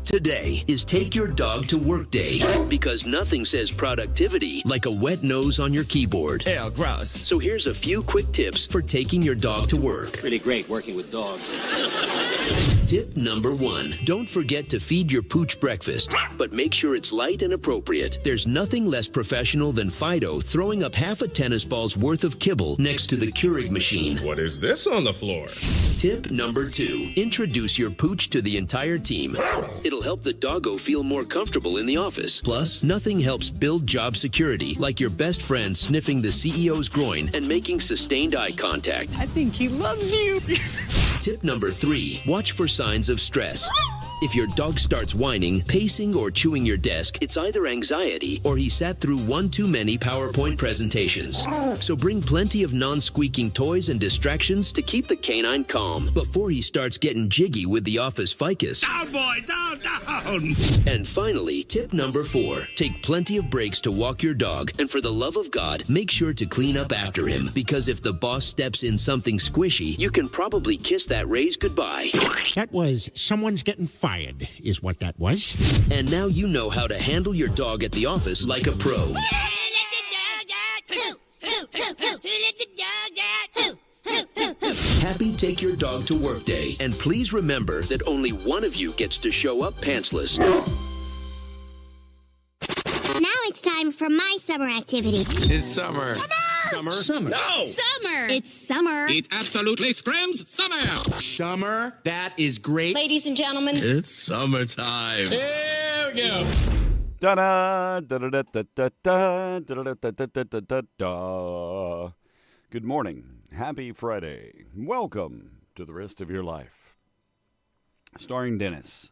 Today is Take Your Dog to Work Day, because nothing says productivity like a wet nose on your keyboard. Ew, gross. So here's a few quick tips for taking your dog to work. Pretty great working with dogs. Tip number 1. Don't forget to feed your pooch breakfast, but make sure it's light and appropriate. There's nothing less professional than Fido throwing up half a tennis ball's worth of kibble next to the Keurig machine. What is this on the floor? Tip number 2. Introduce your pooch to the entire team. It'll help the doggo feel more comfortable in the office. Plus, nothing helps build job security like your best friend sniffing the CEO's groin and making sustained eye contact. I think he loves you. Tip number 3. Watch for signs of stress. If your dog starts whining, pacing, or chewing your desk, it's either anxiety or he sat through one too many PowerPoint presentations. So bring plenty of non-squeaking toys and distractions to keep the canine calm before he starts getting jiggy with the office ficus. Down, boy, down, down! And finally, tip number 4. Take plenty of breaks to walk your dog, and for the love of God, make sure to clean up after him, because if the boss steps in something squishy, you can probably kiss that raise goodbye. That was someone's getting fired, is what that was. And now you know how to handle your dog at the office like a pro. Happy Take Your Dog to Work Day, and please remember that only one of you gets to show up pantsless. Now it's time for my summer activity. It's summer. Summer? No! Summer! It's summer. It absolutely screams summer. Summer? That is great. Ladies and gentlemen, It's summertime. Here we go. Da-da, da-da-da-da-da, da-da-da-da-da-da-da. Good morning. Happy Friday. Welcome to the rest of your life. Starring Dennis.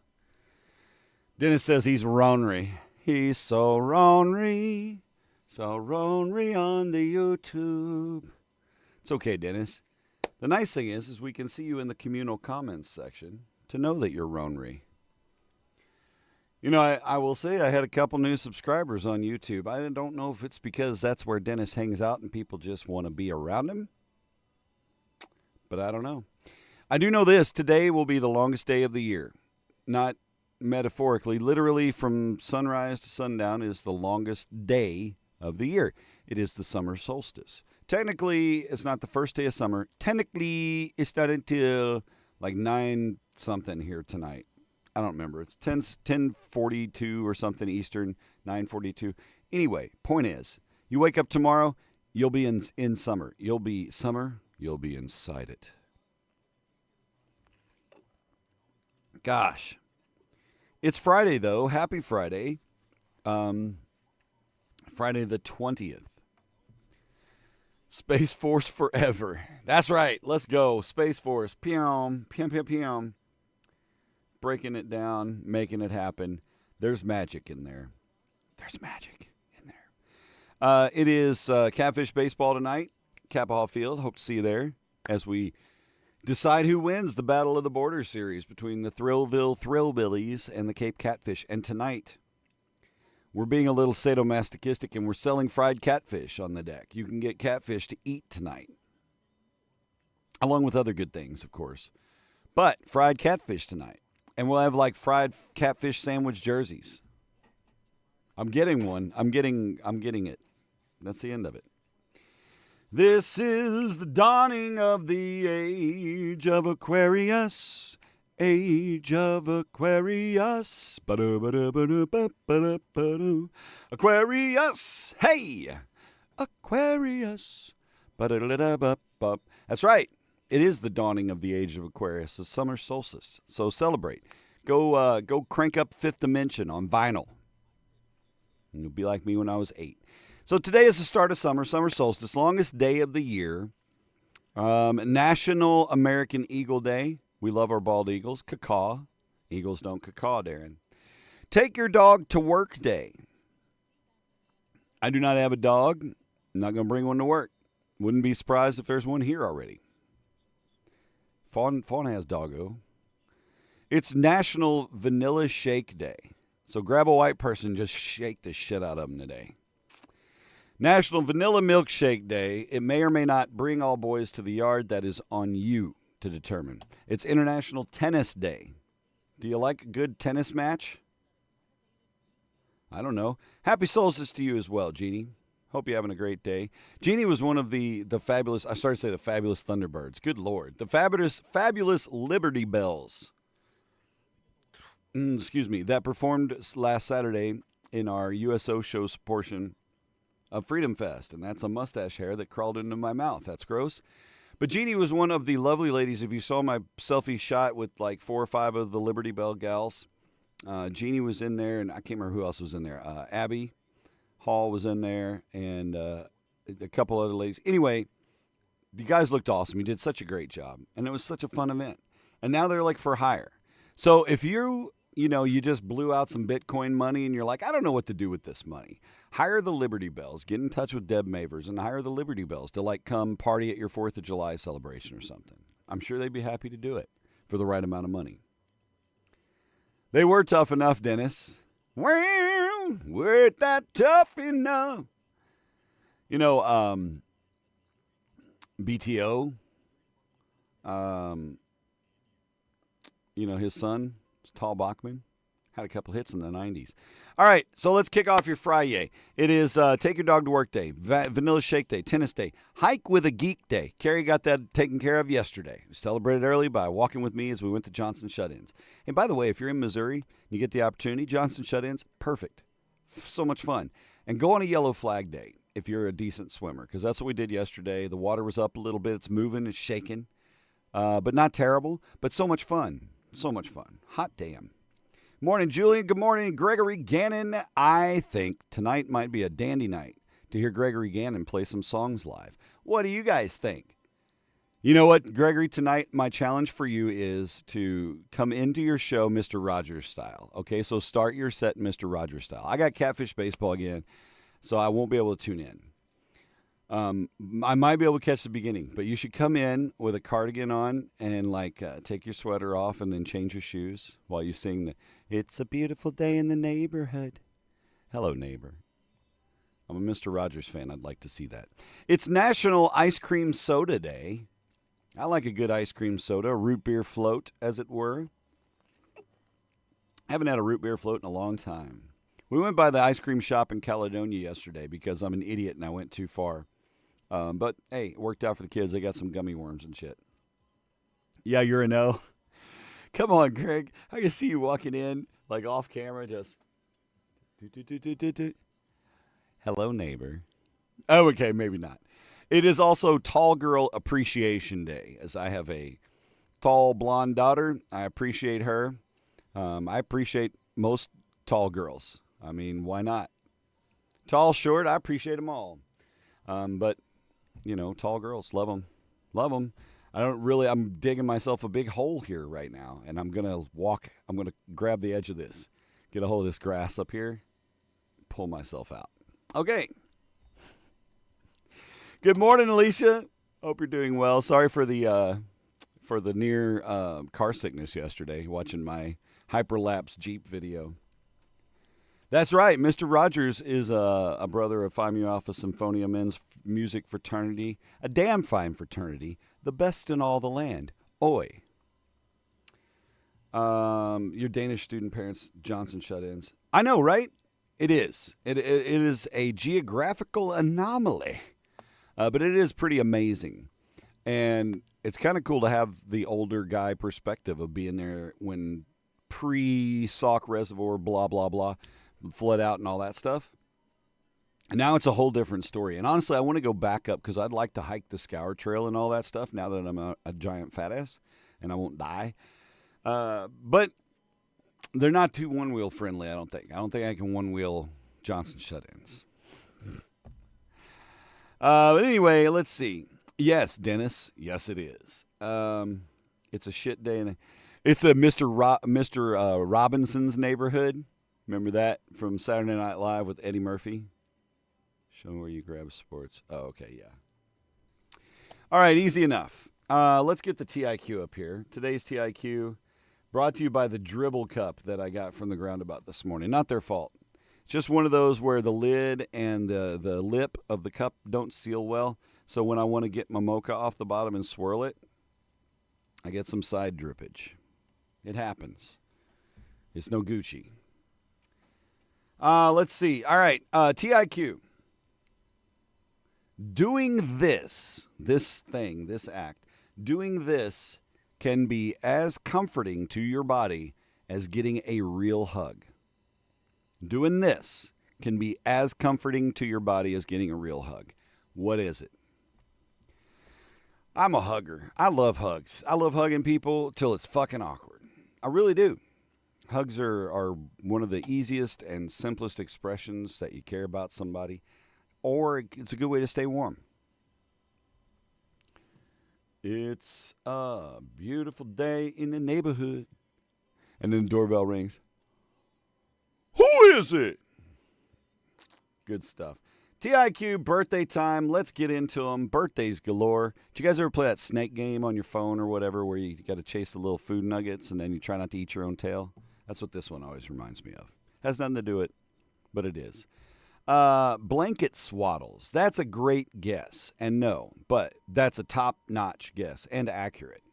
Dennis says he's ornery. He's so ornery. So ornery on the YouTube. It's okay, Dennis. The nice thing is we can see you in the communal comments section to know that you're ornery. You know, I will say I had a couple new subscribers on YouTube. I don't know if it's because that's where Dennis hangs out and people just want to be around him. But I don't know. I do know this. Today will be the longest day of the year. Not metaphorically. Literally from sunrise to sundown is the longest day of the year. It is the summer solstice. Technically, it's not the first day of summer. Technically, it's not until like 9 something here tonight. I don't remember. It's 10:42 or something Eastern, 9:42. Anyway, point is, you wake up tomorrow, you'll be in summer. You'll be summer, you'll be inside it. Gosh. It's Friday, though. Happy Friday. Friday the 20th. Space Force forever. That's right. Let's go. Space Force. Pium, pium, pium, pium. Breaking it down, making it happen. There's magic in there. There's magic in there. It is Catfish baseball tonight. Capahall Field. Hope to see you there as we decide who wins the Battle of the Border series between the Thrillville Thrillbillies and the Cape Catfish. And tonight, we're being a little sadomasochistic and we're selling fried catfish on the deck. You can get catfish to eat tonight, along with other good things, of course. But fried catfish tonight. And we'll have like fried catfish sandwich jerseys. I'm getting one. I'm getting it. That's the end of it. This is the dawning of the age of Aquarius. Age of Aquarius. Aquarius. Hey! Aquarius. That's right. It is the dawning of the age of Aquarius, the summer solstice. So celebrate. Go crank up Fifth Dimension on vinyl. And you'll be like me when I was 8. So today is the start of summer solstice, longest day of the year. National American Eagle Day. We love our bald eagles. Caw. Eagles don't caw, Darren. Take your dog to work day. I do not have a dog. I'm not going to bring one to work. Wouldn't be surprised if there's one here already. Fawn has doggo. It's National Vanilla Shake Day. So grab a white person, just shake the shit out of them today. National Vanilla Milkshake Day. It may or may not bring all boys to the yard. That is on you to determine. It's International Tennis Day. Do you like a good tennis match? I don't know. Happy solstice to you as well, Jeannie. Hope you're having a great day. Jeannie was one of the fabulous, I started to say the fabulous Thunderbirds. Good Lord. The fabulous Liberty Bells. Excuse me. That performed last Saturday in our USO shows portion of Freedom Fest. And that's a mustache hair that crawled into my mouth. That's gross. But Jeannie was one of the lovely ladies. If you saw my selfie shot with like 4 or 5 of the Liberty Bell gals, Jeannie was in there, and I can't remember who else was in there. Abby Hall was in there, and a couple other ladies. Anyway, the guys looked awesome. You did such a great job, and it was such a fun event. And now they're like for hire. So if you just blew out some Bitcoin money and you're like, I don't know what to do with this money, hire the Liberty Bells. Get in touch with Deb Mavers and hire the Liberty Bells to like come party at your 4th of July celebration or something. I'm sure they'd be happy to do it for the right amount of money. They were tough enough, Dennis. Well, weren't that tough enough? BTO, his son, Tal Bachman, had a couple hits in the 90s. All right, so let's kick off your FRIYAY. It is Take Your Dog to Work Day, Vanilla Shake Day, Tennis Day, Hike with a Geek Day. Carrie got that taken care of yesterday. We celebrated early by walking with me as we went to Johnson Shut-Ins. And by the way, if you're in Missouri and you get the opportunity, Johnson Shut-Ins, perfect. So much fun. And go on a Yellow Flag Day if you're a decent swimmer, because that's what we did yesterday. The water was up a little bit. It's moving. It's shaking. But not terrible, but so much fun. So much fun. Hot damn. Morning, Julian. Good morning, Gregory Gannon. I think tonight might be a dandy night to hear Gregory Gannon play some songs live. What do you guys think? You know what, Gregory, tonight my challenge for you is to come into your show Mr. Rogers style. Okay, so start your set Mr. Rogers style. I got Catfish baseball again, so I won't be able to tune in. I might be able to catch the beginning, but you should come in with a cardigan on and take your sweater off and then change your shoes while you sing the It's a Beautiful Day in the Neighborhood. Hello, neighbor. I'm a Mr. Rogers fan. I'd like to see that. It's National Ice Cream Soda Day. I like a good ice cream soda, a root beer float, as it were. I haven't had a root beer float in a long time. We went by the ice cream shop in Caledonia yesterday because I'm an idiot and I went too far. But, hey, it worked out for the kids. They got some gummy worms and shit. Yeah, you're a no. Come on, Greg. I can see you walking in, like off camera, just. Hello, neighbor. Oh, okay, maybe not. It is also Tall Girl Appreciation Day, as I have a tall blonde daughter. I appreciate her. I appreciate most tall girls. I mean, why not? Tall, short, I appreciate them all. But, tall girls, love them. Love them. I'm digging myself a big hole here right now, and I'm going to grab the edge of this, get a hold of this grass up here, pull myself out. Okay. Good morning, Alicia. Hope you're doing well. Sorry for the near car sickness yesterday, watching my hyperlapse Jeep video. That's right. Mr. Rogers is a brother of Phi Mu Alpha Symphonia Men's Music Fraternity, a damn fine fraternity, the best in all the land. Oi. Your Danish student parents, Johnson Shut-Ins. I know, right? It is. It is a geographical anomaly, but it is pretty amazing. And it's kind of cool to have the older guy perspective of being there when pre-Sauk Reservoir, blah, blah, blah, flood out and all that stuff. And now it's a whole different story. And honestly, I want to go back up because I'd like to hike the Scour Trail and all that stuff now that I'm a giant fat ass and I won't die. But they're not too one-wheel friendly, I don't think. I don't think I can one-wheel Johnson Shut-Ins. But anyway, let's see. Yes, Dennis. Yes, it is. It's a shit day. It's a Mr. Robinson's Neighborhood. Remember that from Saturday Night Live with Eddie Murphy? Show me where you grab sports. Oh, okay, yeah. All right, easy enough. Let's get the TIQ up here. Today's TIQ brought to you by the Dribble Cup that I got from the Groundabout this morning. Not their fault. It's just one of those where the lid and the lip of the cup don't seal well. So when I want to get my mocha off the bottom and swirl it, I get some side drippage. It happens. It's no Gucci. Let's see. All right. TIQ. Doing this act, doing this can be as comforting to your body as getting a real hug. Doing this can be as comforting to your body as getting a real hug. What is it? I'm a hugger. I love hugs. I love hugging people till it's fucking awkward. I really do. Hugs are one of the easiest and simplest expressions that you care about somebody, or it's a good way to stay warm. It's a beautiful day in the neighborhood. And then the doorbell rings. Who is it? Good stuff. TIQ, birthday time. Let's get into them. Birthdays galore. Did you guys ever play that snake game on your phone or whatever where you got to chase the little food nuggets and then you try not to eat your own tail? That's what this one always reminds me of. Has nothing to do with it, but it is. Blanket swaddles. That's a great guess. And no, but that's a top-notch guess and accurate.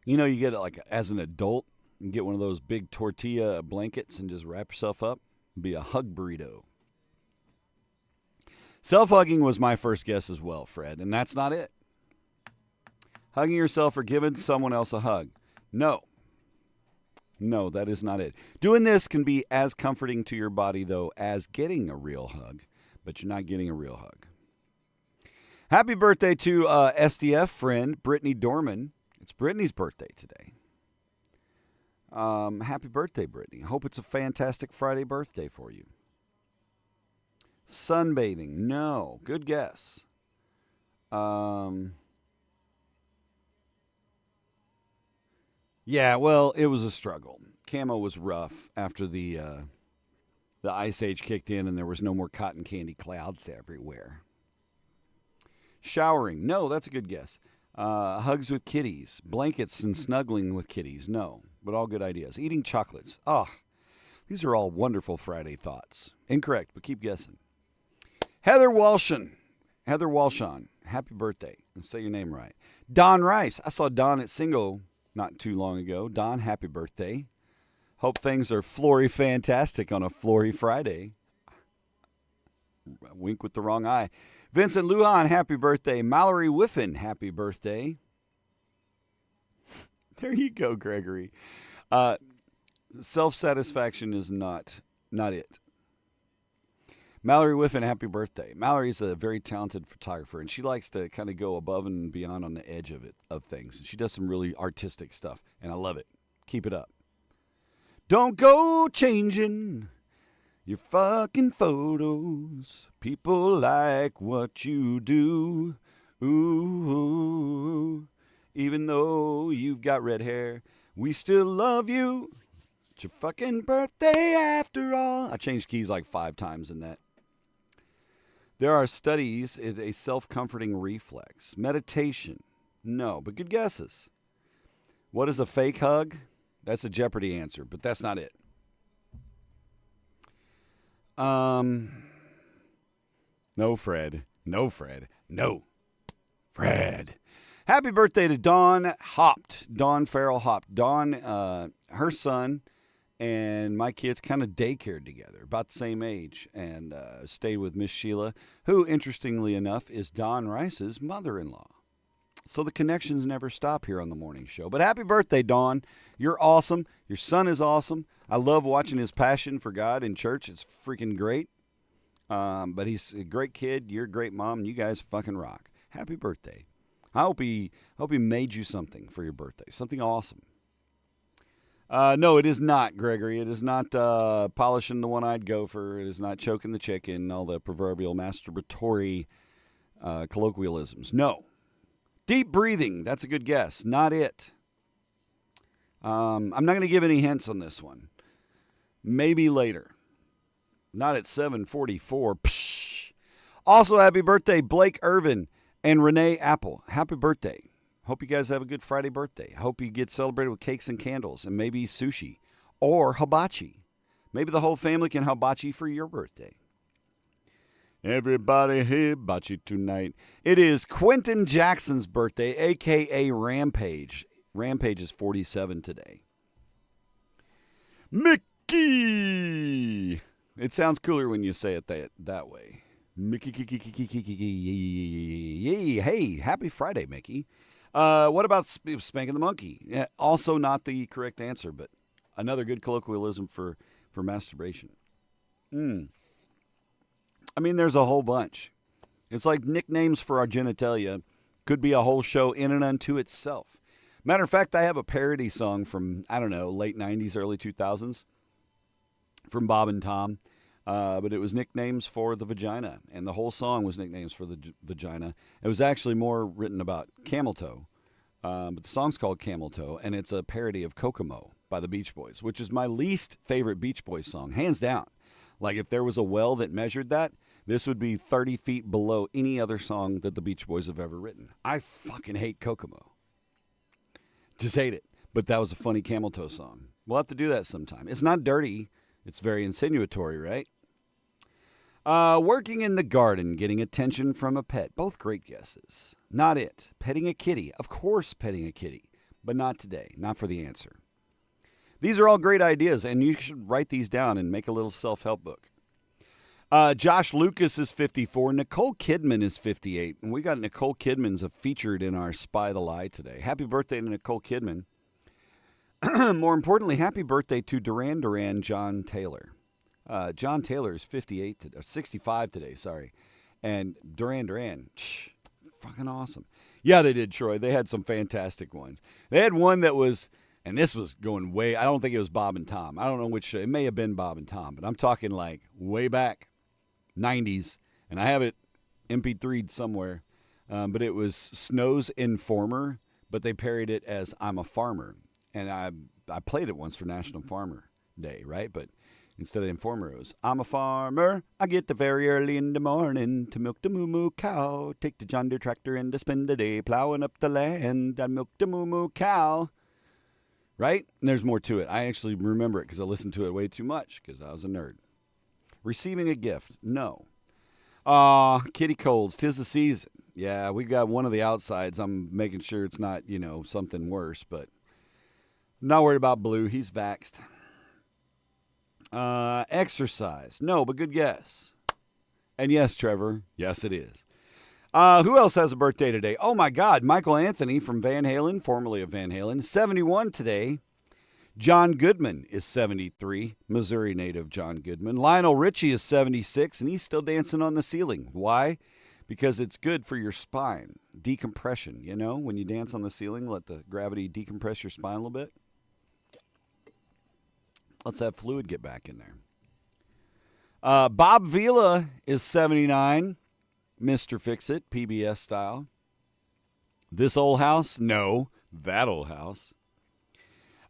You know, you get it like as an adult, you get one of those big tortilla blankets and just wrap yourself up. Be a hug burrito. Self-hugging was my first guess as well, Fred, and that's not it. Hugging yourself or giving someone else a hug. No, that is not it. Doing this can be as comforting to your body, though, as getting a real hug, but you're not getting a real hug. Happy birthday to SDF friend Brittany Dorman. It's Brittany's birthday today. Happy birthday, Brittany. Hope it's a fantastic Friday birthday for you. Sunbathing. No. Good guess. Yeah, well, it was a struggle. Camo was rough after the ice age kicked in and there was no more cotton candy clouds everywhere. Showering. No, that's a good guess. Hugs with kitties. Blankets and snuggling with kitties. No, but all good ideas. Eating chocolates. These are all wonderful Friday thoughts. Incorrect, but keep guessing. Heather Walshon. Happy birthday. Let's say your name right. Don Rice. I saw Don at Singo not too long ago. Don, happy birthday. Hope things are flory fantastic on a flory Friday. Wink with the wrong eye. Vincent Lujan, happy birthday. Mallory Whiffen, happy birthday. There you go, Gregory. Self-satisfaction is not it. Mallory Whiffen, happy birthday. Mallory's a very talented photographer, and she likes to kind of go above and beyond on the edge of things. And she does some really artistic stuff, and I love it. Keep it up. Don't go changing your fucking photos. People like what you do. Ooh, even though you've got red hair, we still love you. It's your fucking birthday after all. I changed keys like 5 times in that. There are studies. It's a self-comforting reflex. Meditation. No, but good guesses. What is a fake hug? That's a Jeopardy answer, but that's not it. No, Fred. No, Fred. No, Fred. Happy birthday to Dawn Hopped. Dawn Farrell Hopped. Dawn, her son and my kids kind of daycared together, about the same age, and stayed with Miss Sheila, who, interestingly enough, is Don Rice's mother-in-law. So the connections never stop here on the morning show. But happy birthday, Dawn. You're awesome. Your son is awesome. I love watching his passion for God in church. It's freaking great. But he's a great kid. You're a great mom. And you guys fucking rock. Happy birthday. I hope he made you something for your birthday. Something awesome. No, it is not, Gregory. It is not polishing the one-eyed gopher. It is not choking the chicken. All the proverbial masturbatory colloquialisms. No. Deep breathing. That's a good guess. Not it. I'm not going to give any hints on this one. Maybe later. Not at 7:44. Psh. Also, happy birthday, Blake Irvin and Renee Apple. Happy birthday. Hope you guys have a good Friday birthday. Hope you get celebrated with cakes and candles and maybe sushi or hibachi. Maybe the whole family can hibachi for your birthday. Everybody hibachi tonight. It is Quentin Jackson's birthday, a.k.a. Rampage. Rampage is 47 today. Mickey! It sounds cooler when you say it that way. Mickey. Hey, happy Friday, Mickey. What about spanking the monkey? Yeah, also not the correct answer, but another good colloquialism for masturbation. I mean, there's a whole bunch. It's like nicknames for our genitalia could be a whole show in and unto itself. Matter of fact, I have a parody song from, I don't know, late 90s, early 2000s from Bob and Tom. But it was nicknames for the vagina, and the whole song was nicknames for the vagina. It was actually more written about camel toe, but the song's called Camel Toe, and it's a parody of Kokomo by the Beach Boys, which is my least favorite Beach Boys song, hands down. Like, if there was a well that measured that, this would be 30 feet below any other song that the Beach Boys have ever written. I fucking hate Kokomo. Just hate it. But that was a funny Camel Toe song. We'll have to do that sometime. It's not dirty. It's very insinuatory, right? Working in the garden, getting attention from a pet. Both great guesses. Not it. Petting a kitty. Of course, petting a kitty. But not today. Not for the answer. These are all great ideas, and you should write these down and make a little self-help book. Josh Lucas is 54. Nicole Kidman is 58. And we got Nicole Kidman's featured in our Spy the Lie today. Happy birthday to Nicole Kidman. More importantly, happy birthday to Duran Duran John Taylor. John Taylor is 65 today, sorry. And Duran Duran, fucking awesome. Yeah, they did, Troy. They had some fantastic ones. They had one that was, and this was going way, I don't think it was Bob and Tom. I don't know which, it may have been Bob and Tom, but I'm talking like way back, 90s, and I have it MP3'd somewhere. But it was Snow's Informer, but they parodied it as I'm a Farmer. And I played it once for National Farmer Day, right? But instead of Informer, it was, I'm a farmer. I get there very early in the morning to milk the moo-moo cow. Take the John Deere tractor and to spend the day plowing up the land. I milk the moo-moo cow. Right? And there's more to it. I actually remember it because I listened to it way too much because I was a nerd. Receiving a gift. No. Kitty colds. 'Tis the season. Yeah, we got one of the outsides. I'm making sure it's not, something worse, but not worried about Blue. He's vaxxed. Exercise. No, but good guess. And yes, Trevor. Yes, it is. Who else has a birthday today? Oh, my God. Michael Anthony from Van Halen, formerly of Van Halen, 71 today. John Goodman is 73, Missouri native John Goodman. Lionel Richie is 76, and he's still dancing on the ceiling. Why? Because it's good for your spine. Decompression, when you dance on the ceiling, let the gravity decompress your spine a little bit. Let's have fluid get back in there. Bob Vila is 79, Mr. Fix-It, PBS style. This old house? No, that old house.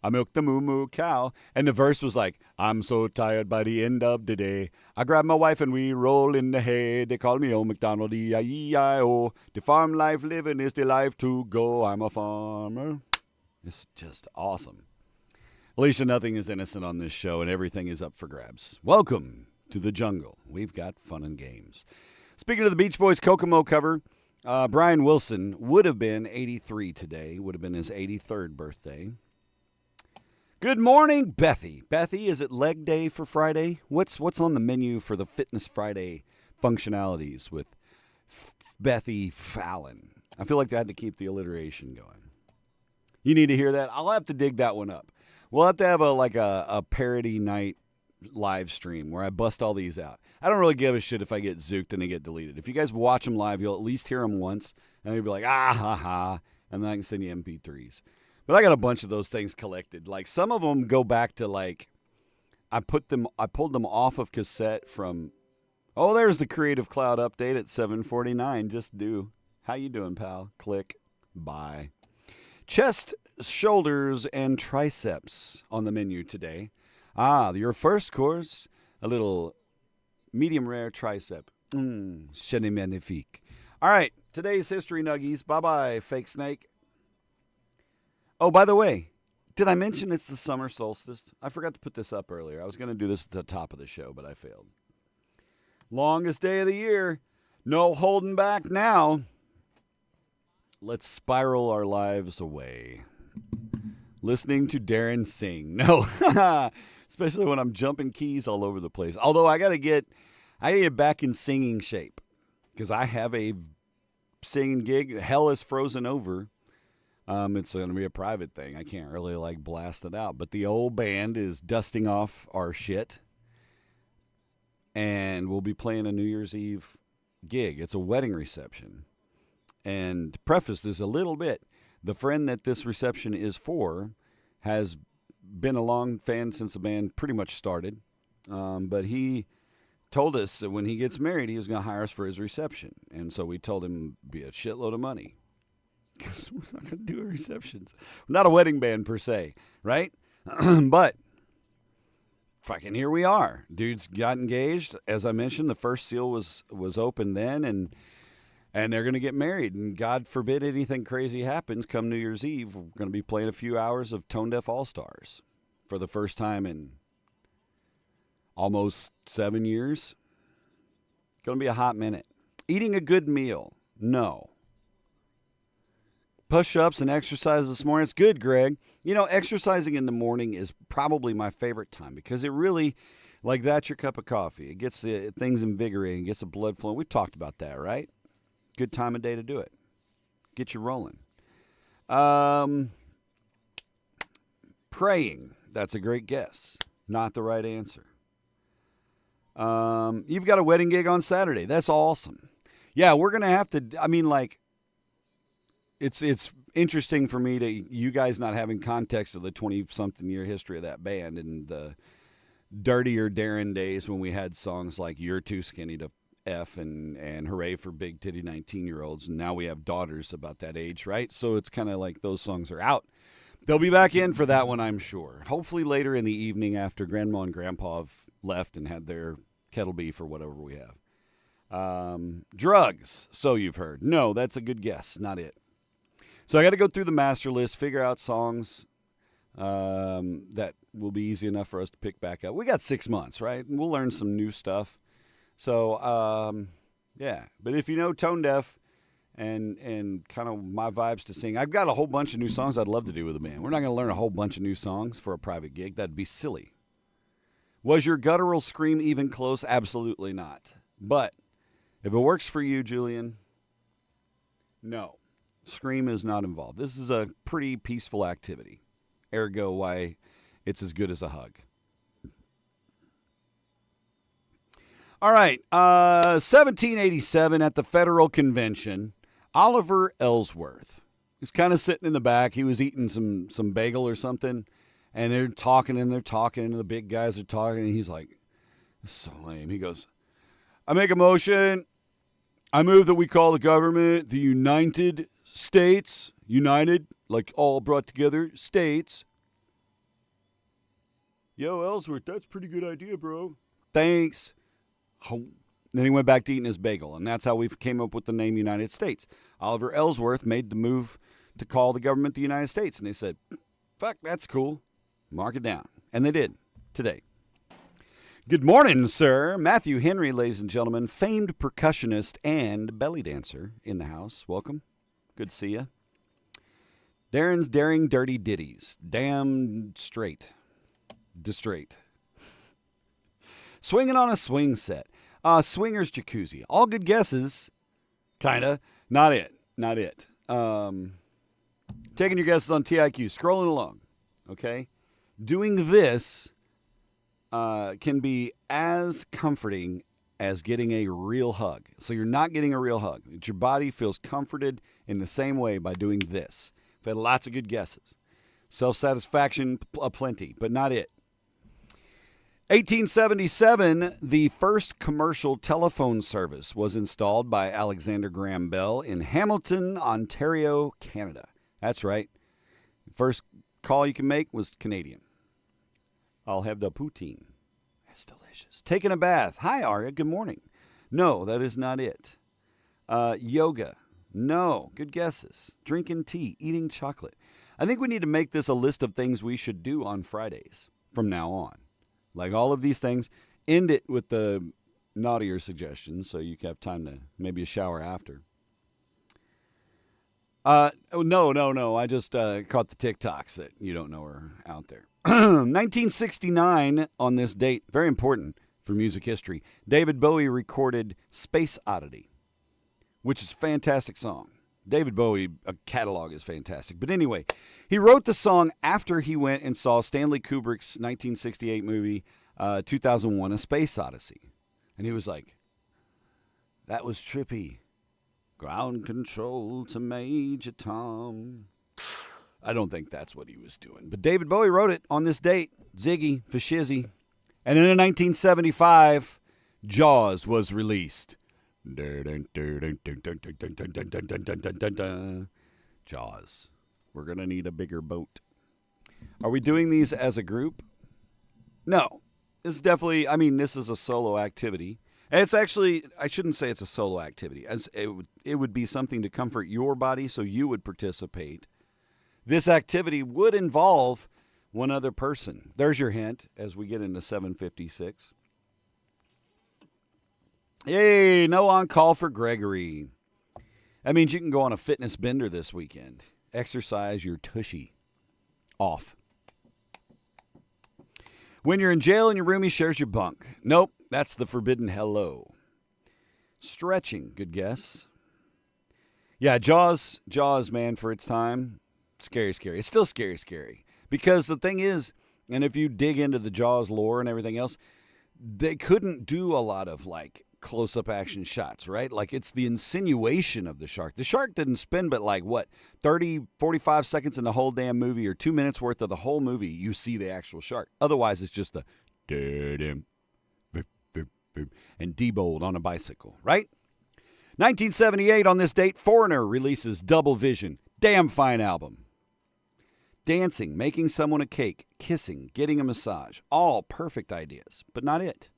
I milked the moo-moo cow. And the verse was like, I'm so tired by the end of the day. I grab my wife and we roll in the hay. They call me old MacDonald, E-I-E-I-O. The farm life living is the life to go. I'm a farmer. It's just awesome. Alicia, nothing is innocent on this show, and everything is up for grabs. Welcome to the jungle. We've got fun and games. Speaking of the Beach Boys Kokomo cover, Brian Wilson would have been 83 today. Would have been his 83rd birthday. Good morning, Bethy. Bethy, is it leg day for Friday? What's on the menu for the Fitness Friday functionalities with Bethy Fallon? I feel like I had to keep the alliteration going. You need to hear that? I'll have to dig that one up. We'll have to have a parody night live stream where I bust all these out. I don't really give a shit if I get zooked and they get deleted. If you guys watch them live, you'll at least hear them once, and you'll be like, ah, ha, ha, and then I can send you MP3s. But I got a bunch of those things collected. Like, some of them go back to, like, I pulled them off of cassette from, oh, there's the Creative Cloud update at 7:49. Just do. How you doing, pal? Click. Bye. Chest, shoulders, and triceps on the menu today. Your first course, a little medium rare tricep. C'est magnifique. All right, today's History Nuggies. Bye-bye, fake snake. Oh, by the way, did I mention it's the summer solstice? I forgot to put this up earlier. I was going to do this at the top of the show, but I failed. Longest day of the year. No holding back now. Let's spiral our lives away. listening to Darren sing. No, especially when I'm jumping keys all over the place. Although I gotta get back in singing shape because I have a singing gig. Hell is frozen over. It's going to be a private thing. I can't really blast it out. But the old band is dusting off our shit. And we'll be playing a New Year's Eve gig. It's a wedding reception. And to preface this a little bit, the friend that this reception is for has been a long fan since the band pretty much started. But he told us that when he gets married, he was going to hire us for his reception. And so we told him it'd be a shitload of money. Because we're not going to do receptions. We're not a wedding band per se, right? But fucking here we are. Dudes got engaged. As I mentioned, the first seal was open then, and they're going to get married. And God forbid anything crazy happens come New Year's Eve. We're going to be playing a few hours of Tone Deaf All-Stars for the first time in almost 7 years. Going to be a hot minute. Eating a good meal. No. Push-ups and exercise this morning. It's good, Greg. You know, exercising in the morning is probably my favorite time because it really, that's your cup of coffee. It gets the things invigorating, gets the blood flowing. We've talked about that, right? Good time of day to do it. Get you rolling. Praying. That's a great guess. Not the right answer. You've got a wedding gig on Saturday. That's awesome. Yeah, we're going to have to, It's interesting for me to you guys not having context of the 20-something year history of that band and the dirtier Darren days when we had songs like You're Too Skinny to F and Hooray for Big Titty 19-year-olds. And now we have daughters about that age, right? So it's kind of like those songs are out. They'll be back in for that one, I'm sure. Hopefully later in the evening after Grandma and Grandpa have left and had their kettle beef or whatever we have. Drugs, so you've heard. No, that's a good guess. Not it. So I got to go through the master list, figure out songs that will be easy enough for us to pick back up. We got 6 months, right? And we'll learn some new stuff. So, yeah. But if you know Tone Deaf and kind of my vibes to sing, I've got a whole bunch of new songs I'd love to do with the band. We're not going to learn a whole bunch of new songs for a private gig. That'd be silly. Was your guttural scream even close? Absolutely not. But if it works for you, Julian, no. Scream is not involved. This is a pretty peaceful activity. Ergo, why it's as good as a hug. All right. 1787 at the Federal Convention, Oliver Ellsworth. He's kind of sitting in the back. He was eating some bagel or something. And they're talking, and the big guys are talking. And he's like, this is so lame. He goes, I make a motion. I move that we call the government the United States, united, like all brought together, states. Yo, Ellsworth, that's a pretty good idea, bro. Thanks. Then he went back to eating his bagel, and that's how we came up with the name United States. Oliver Ellsworth made the move to call the government the United States, and they said, fuck, that's cool. Mark it down. And they did, today. Good morning, sir. Matthew Henry, ladies and gentlemen, famed percussionist and belly dancer in the house. Welcome. Good to see you. Darren's Daring Dirty Ditties. Damn straight. Distraight. Swinging on a swing set. Swingers Jacuzzi. All good guesses. Kinda. Not it. Taking your guesses on TIQ. Scrolling along. Okay? Doing this can be as comforting as getting a real hug. So you're not getting a real hug. Your body feels comforted in the same way by doing this. I've had lots of good guesses. Self-satisfaction aplenty, but not it. 1877, the first commercial telephone service was installed by Alexander Graham Bell in Hamilton, Ontario, Canada. That's right. First call you can make was Canadian. I'll have the poutine. That's delicious. Taking a bath. Hi, Aria. Good morning. No, that is not it. Yoga. No. Good guesses. Drinking tea. Eating chocolate. I think we need to make this a list of things we should do on Fridays from now on. Like all of these things. End it with the naughtier suggestions so you can have time to maybe a shower after. No. I just caught the TikToks that you don't know are out there. 1969 on this date, very important for music history. David Bowie recorded Space Oddity, which is a fantastic song. David Bowie, a catalog is fantastic. But anyway, he wrote the song after he went and saw Stanley Kubrick's 1968 movie, 2001, A Space Odyssey. And he was like, that was trippy. Ground control to Major Tom. I don't think that's what he was doing. But David Bowie wrote it on this date, Ziggy Fashizzy. And then in 1975, Jaws was released. Jaws. We're going to need a bigger boat. Are we doing these as a group? No. This is definitely, this is a solo activity. And it's actually, I shouldn't say it's a solo activity. It would be something to comfort your body so you would participate. This activity would involve one other person. There's your hint as we get into 756. Yay, no on-call for Gregory. That means you can go on a fitness bender this weekend. Exercise your tushy off. When you're in jail and your roomie shares your bunk. Nope, that's the forbidden hello. Stretching, good guess. Yeah, Jaws, man, for its time. Scary. It's still scary. Because the thing is, and if you dig into the Jaws lore and everything else, they couldn't do a lot of, close-up action shots, right? It's the insinuation of the shark. The shark didn't spend but 30, 45 seconds in the whole damn movie or 2 minutes worth of the whole movie, you see the actual shark. Otherwise, it's just and Diebold on a bicycle, right? 1978 on this date, Foreigner releases Double Vision. Damn fine album. Dancing, making someone a cake, kissing, getting a massage. All perfect ideas, but not it.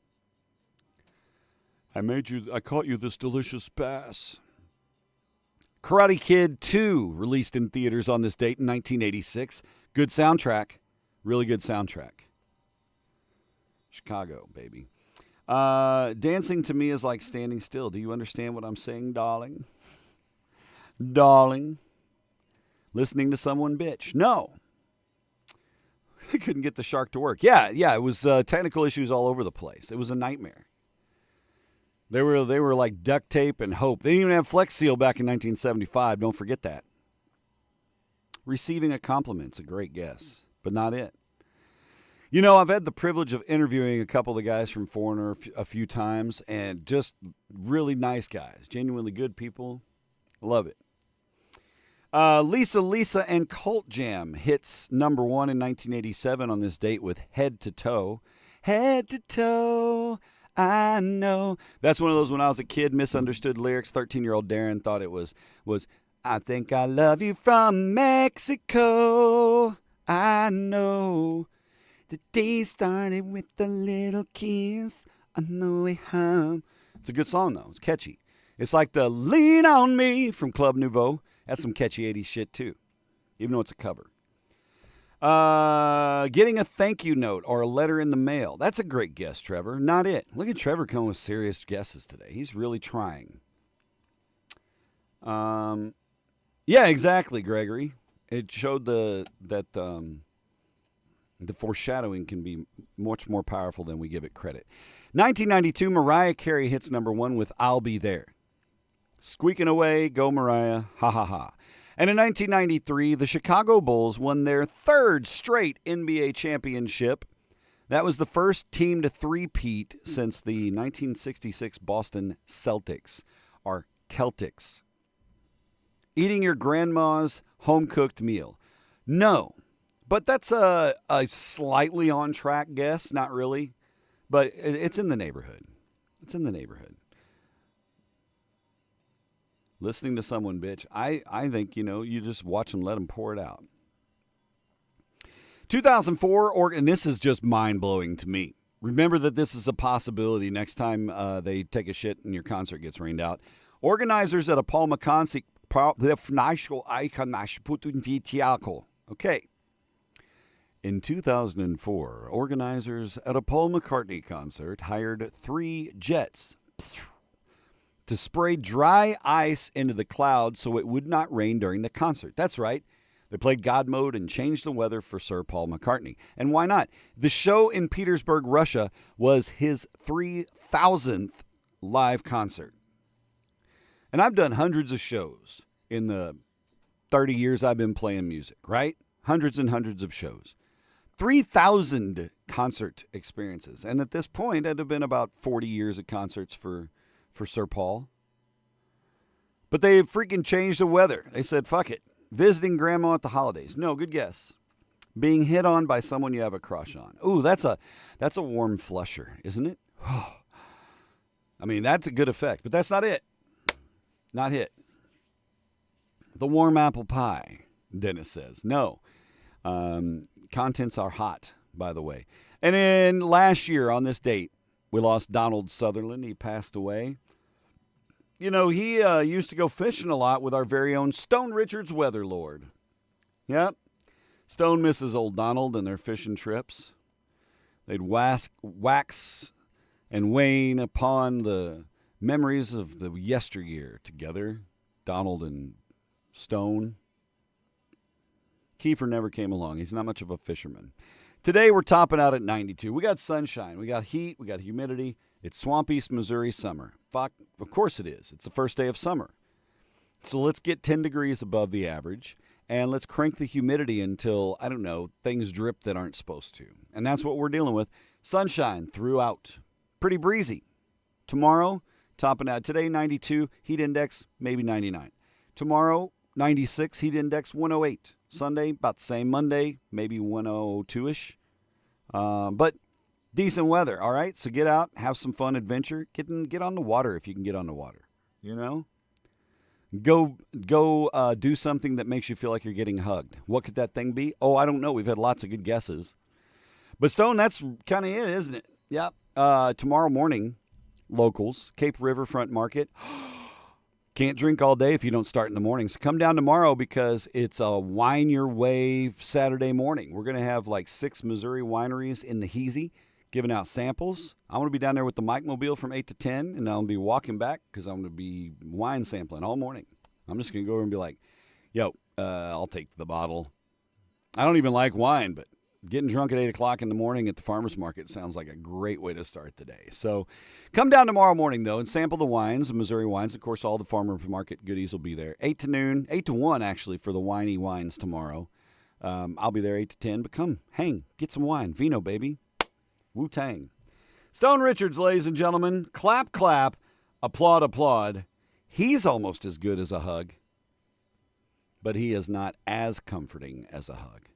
I caught you this delicious bass. Karate Kid 2 released in theaters on this date in 1986. Good soundtrack. Really good soundtrack. Chicago, baby. Dancing to me is like standing still. Do you understand what I'm saying, darling? Darling. Listening to someone bitch. No. They couldn't get the shark to work. Yeah, it was technical issues all over the place. It was a nightmare. They were like duct tape and hope. They didn't even have Flex Seal back in 1975. Don't forget that. Receiving a compliment's a great guess, but not it. I've had the privilege of interviewing a couple of the guys from Foreigner a few times, and just really nice guys, genuinely good people. Love it. Lisa and Cult Jam hits number 1 in 1987 on this date with Head to Toe. Head to toe. I know. That's one of those when I was a kid, misunderstood lyrics. 13-year-old Darren thought it was I think I love you from Mexico. I know. The day started with a little kiss on the way home. It's a good song, though. It's catchy. It's like the Lean on Me from Club Nouveau. That's some catchy 80s shit, too, even though it's a cover. Getting a thank you note or a letter in the mail. That's a great guess, Trevor. Not it. Look at Trevor coming with serious guesses today. He's really trying. Yeah, exactly, Gregory. It showed that the foreshadowing can be much more powerful than we give it credit. 1992, Mariah Carey hits number 1 with I'll Be There. Squeaking away, go Mariah, ha ha ha. And in 1993, the Chicago Bulls won their 3rd straight NBA championship. That was the first team to three-peat since the 1966 Boston Celtics, or Celtics. Eating your grandma's home-cooked meal. No, but that's a slightly on-track guess, not really, but it's in the neighborhood. It's in the neighborhood. Listening to someone bitch, I think, you just watch them, let them pour it out. 2004, and this is just mind-blowing to me. Remember that this is a possibility next time they take a shit and your concert gets rained out. Organizers at a Paul McCartney... Okay. In 2004, organizers at a Paul McCartney concert hired 3 jets to spray dry ice into the clouds so it would not rain during the concert. That's right. They played God Mode and changed the weather for Sir Paul McCartney. And why not? The show in Petersburg, Russia was his 3,000th live concert. And I've done hundreds of shows in the 30 years I've been playing music, right? Hundreds and hundreds of shows. 3,000 concert experiences. And at this point, it had been about 40 years of concerts for Sir Paul. But they freaking changed the weather. They said, fuck it. Visiting grandma at the holidays. No, good guess. Being hit on by someone you have a crush on. Ooh, that's a warm flusher, isn't it? I mean, that's a good effect, but that's not it. Not hit. The warm apple pie, Dennis says. No. Contents are hot, by the way. And then last year on this date, we lost Donald Sutherland. He passed away. You know, he used to go fishing a lot with our very own Stone Richards Weather Lord. Yep. Stone misses old Donald and their fishing trips. They'd wax and wane upon the memories of the yesteryear together, Donald and Stone. Kiefer never came along. He's not much of a fisherman. Today we're topping out at 92. We got sunshine. We got heat. We got humidity. It's Swamp East Missouri summer. Fuck, of course it is. It's the first day of summer. So let's get 10 degrees above the average, and let's crank the humidity until, I don't know, things drip that aren't supposed to. And that's what we're dealing with. Sunshine throughout. Pretty breezy. Tomorrow, topping out. Today, 92. Heat index, maybe 99. Tomorrow, 96. Heat index, 108. Sunday, about the same. Monday, maybe 102-ish. But decent weather, all right? So get out, have some fun, adventure. Get on the water if you can get on the water, you know? Go do something that makes you feel like you're getting hugged. What could that thing be? Oh, I don't know. We've had lots of good guesses. But Stone, that's kind of it, isn't it? Yep. Tomorrow morning, locals, Cape Riverfront Market. Can't drink all day if you don't start in the morning. So come down tomorrow because it's a wine your way Saturday morning. We're going to have like 6 Missouri wineries in the Heezy giving out samples. I'm going to be down there with the Mike Mobile from 8 to 10, and I'll be walking back because I'm going to be wine sampling all morning. I'm just going to go over and be like, yo, I'll take the bottle. I don't even like wine, but getting drunk at 8 o'clock in the morning at the farmer's market sounds like a great way to start the day. So come down tomorrow morning, though, and sample the wines, the Missouri wines. Of course, all the farmer's market goodies will be there. 8 to noon, 8 to 1, actually, for the winey wines tomorrow. I'll be there 8 to 10, but come, hang, get some wine. Vino, baby. Wu-Tang. Stone Richards, ladies and gentlemen. Clap, clap. Applaud, applaud. He's almost as good as a hug, but he is not as comforting as a hug.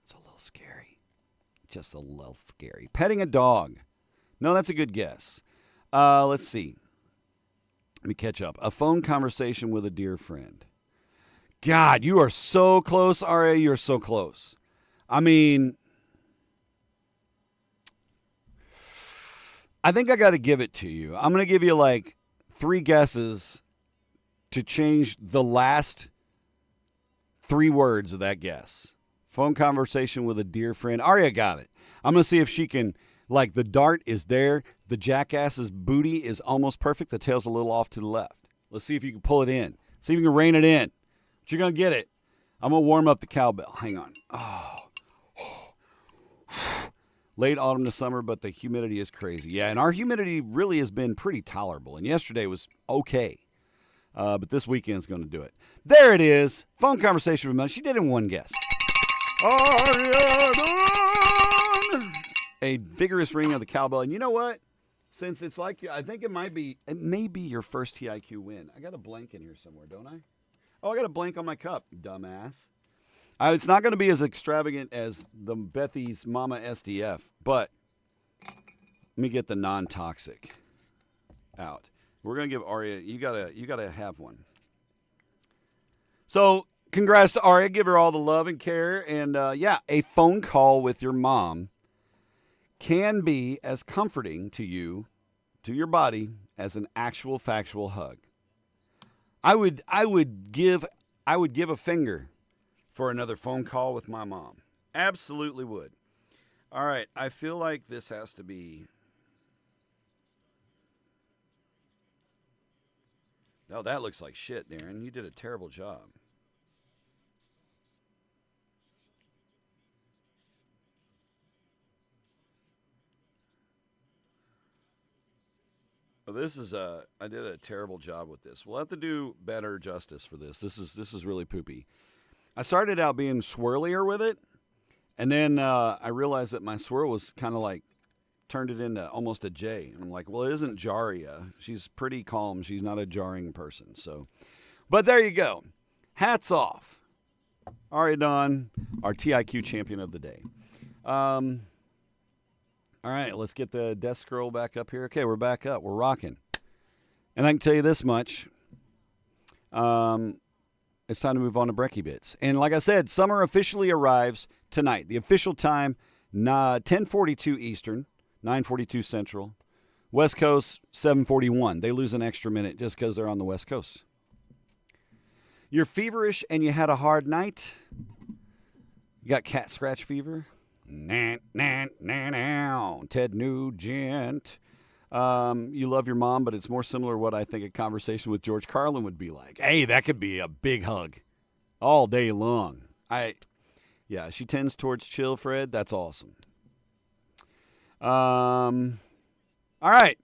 It's a little scary. Just a little scary. Petting a dog. No, that's a good guess. Let's see. Let me catch up. A phone conversation with a dear friend. God, you are so close, Aria. You're so close. I mean, I think I got to give it to you. I'm going to give you like 3 guesses to change the last 3 words of that guess. Phone conversation with a dear friend. Aria got it. I'm going to see if she can, like, the dart is there. The jackass's booty is almost perfect. The tail's a little off to the left. Let's see if you can pull it in. See if you can rein it in. But you're going to get it. I'm going to warm up the cowbell. Hang on. Oh. Late autumn to summer, but the humidity is crazy. Yeah, and our humidity really has been pretty tolerable. And yesterday was okay. But this weekend's going to do it. There it is. Phone conversation with Mel. She did it in 1 guess. A vigorous ring of the cowbell. And you know what? Since it's like, I think it may be your first TIQ win. I got a blank in here somewhere, don't I? Oh, I got a blank on my cup, dumbass. It's not going to be as extravagant as the Bethy's Mama SDF, but let me get the non-toxic out. We're going to give Aria, you gotta have one. So, congrats to Aria. Give her all the love and care. And a phone call with your mom can be as comforting to you, to your body, as an actual factual hug. I would give a finger for another phone call with my mom. Absolutely would. All right, I feel like this has to be Oh, that looks like shit, Darren. You did a terrible job. Well, this is I did a terrible job with this. We'll have to do better justice for this. This is really poopy. I started out being swirlier with it, and then I realized that my swirl was kind of like turned it into almost a J. And I'm like, well, it isn't Jaria. She's pretty calm. She's not a jarring person. So, but there you go. Hats off. Ari Don, our TIQ champion of the day. All right, let's get the desk scroll back up here. Okay, we're back up. We're rocking. And I can tell you this much. It's time to move on to Brekkie Bits. And like I said, summer officially arrives tonight. The official time, 10:42 Eastern, 9:42 Central. West Coast, 7:41. They lose an extra minute just because they're on the West Coast. You're feverish and you had a hard night. You got cat scratch fever. Ted Nugent. You love your mom, but it's more similar to what I think a conversation with George Carlin would be like. Hey, that could be a big hug all day long. Yeah, she tends towards chill, Fred. That's awesome. All right.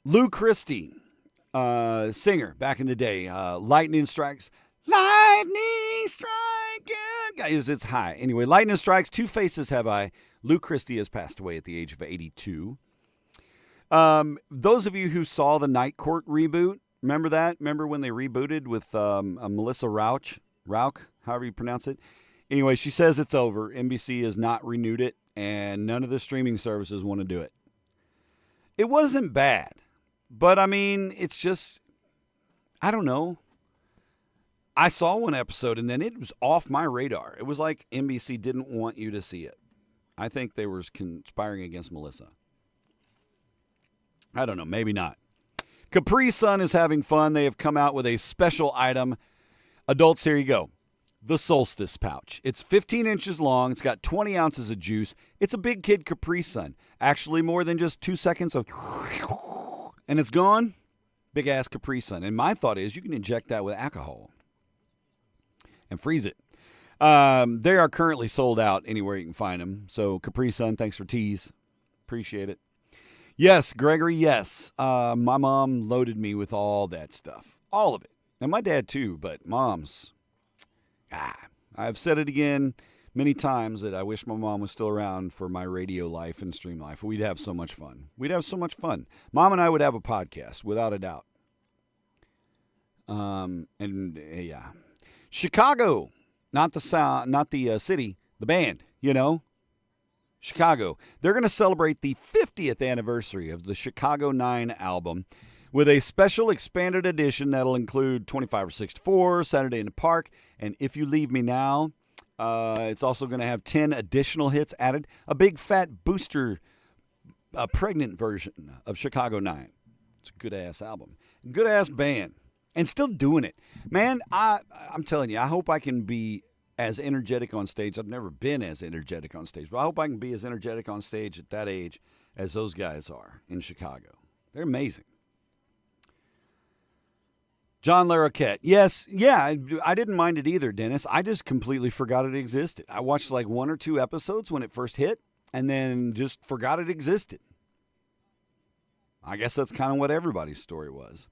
Lou Christie, singer back in the day. Lightning strikes. Lightning strike. Guys, it's high. Anyway, lightning strikes. Two faces have I. Lou Christie has passed away at the age of 82. Those of you who saw the Night Court reboot, remember that? Remember when they rebooted with Melissa Rauch, however you pronounce it? Anyway, she says it's over. NBC has not renewed it, and none of the streaming services want to do it. It wasn't bad, but I mean, it's just, I don't know. I saw one episode, and then it was off my radar. It was like NBC didn't want you to see it. I think they were conspiring against Melissa. I don't know. Maybe not. Capri Sun is having fun. They have come out with a special item. Adults, here you go. The Solstice pouch. It's 15 inches long. It's got 20 ounces of juice. It's a big kid Capri Sun. Actually, more than just 2 seconds of... And it's gone. Big-ass Capri Sun. And my thought is you can inject that with alcohol and freeze it. They are currently sold out anywhere you can find them. So, Capri Sun, thanks for tease. Appreciate it. Yes, Gregory, yes. My mom loaded me with all that stuff. All of it. And my dad, too, but mom's... I've said it again many times that I wish my mom was still around for my radio life and stream life. We'd have so much fun. Mom and I would have a podcast, without a doubt. Yeah. Chicago, not the city, the band, you know. Chicago. They're going to celebrate the 50th anniversary of the Chicago 9 album with a special expanded edition that'll include 25 or 64, Saturday in the Park, and If You Leave Me Now. It's also going to have 10 additional hits added, a big fat booster, pregnant version of Chicago 9. It's a good-ass album. Good-ass band. And still doing it. Man, I'm telling you, I hope I can be as energetic on stage. I've never been as energetic on stage, but I hope I can be as energetic on stage at that age as those guys are in Chicago. They're amazing. John Larroquette. Yes, yeah, I didn't mind it either, Dennis. I just completely forgot it existed. I watched like 1 or 2 episodes when it first hit and then just forgot it existed. I guess that's kind of what everybody's story was.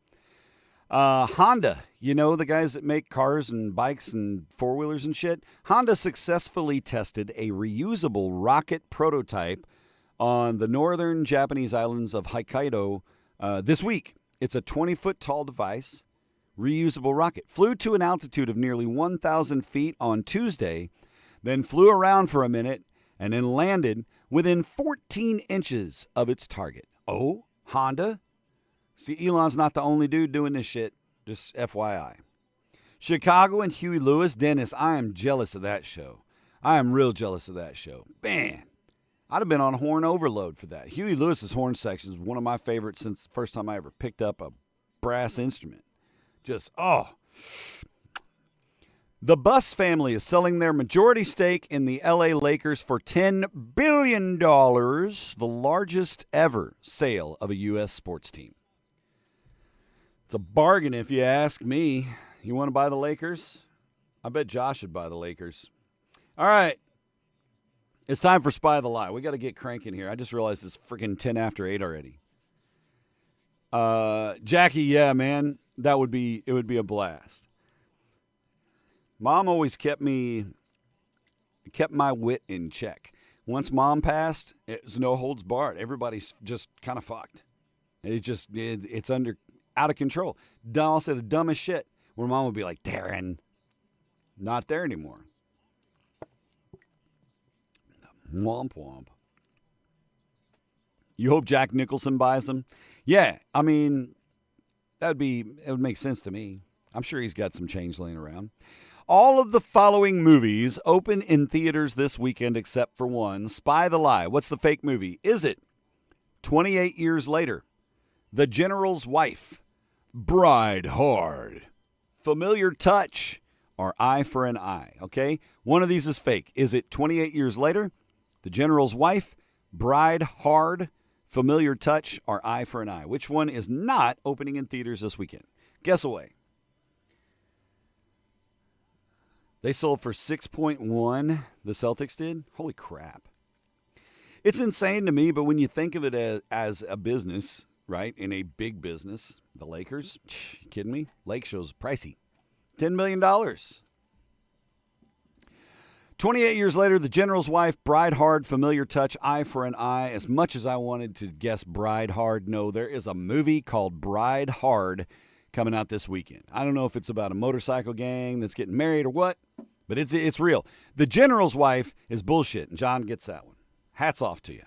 Honda, you know, the guys that make cars and bikes and four-wheelers and shit. Honda successfully tested a reusable rocket prototype on the northern Japanese islands of Hokkaido this week. It's a 20-foot tall device, reusable rocket. Flew to an altitude of nearly 1,000 feet on Tuesday, then flew around for a minute, and then landed within 14 inches of its target. Oh, Honda? See, Elon's not the only dude doing this shit. Just FYI. Chicago and Huey Lewis. Dennis, I am jealous of that show. I am real jealous of that show. Man, I'd have been on horn overload for that. Huey Lewis's horn section is one of my favorites since the first time I ever picked up a brass instrument. Just, oh. The Buss family is selling their majority stake in the LA Lakers for $10 billion, the largest ever sale of a U.S. sports team. It's a bargain if you ask me. You want to buy the Lakers? I bet Josh would buy the Lakers. All right. It's time for Spy the Lie. We got to get cranking here. I just realized it's freaking 10 after 8 already. Jackie, yeah, man. It would be a blast. Mom always kept my wit in check. Once Mom passed, it's no holds barred. Everybody's just kind of fucked. It's out of control. I'll say the dumbest shit where Mom would be like, Darren, not there anymore. Womp womp. You hope Jack Nicholson buys them? Yeah, I mean, it would make sense to me. I'm sure he's got some change laying around. All of the following movies open in theaters this weekend except for one. Spy the Lie. What's the fake movie? Is it 28 Years Later, The General's Wife, Bride Hard, Familiar Touch, or Eye for an Eye? Okay? One of these is fake. Is it 28 Years Later, The General's Wife, Bride Hard, Familiar Touch, or Eye for an Eye? Which one is not opening in theaters this weekend? Guess away. They sold for 6.1, the Celtics did. Holy crap. It's insane to me, but when you think of it as a business, right, in a big business, the Lakers, you kidding me? Lake Show's pricey. $10 million. 28 years later, The General's Wife, Bride Hard, Familiar Touch, Eye for an Eye. As much as I wanted to guess Bride Hard, no, there is a movie called Bride Hard coming out this weekend. I don't know if it's about a motorcycle gang that's getting married or what, but it's real. The General's Wife is bullshit, and John gets that one. Hats off to you.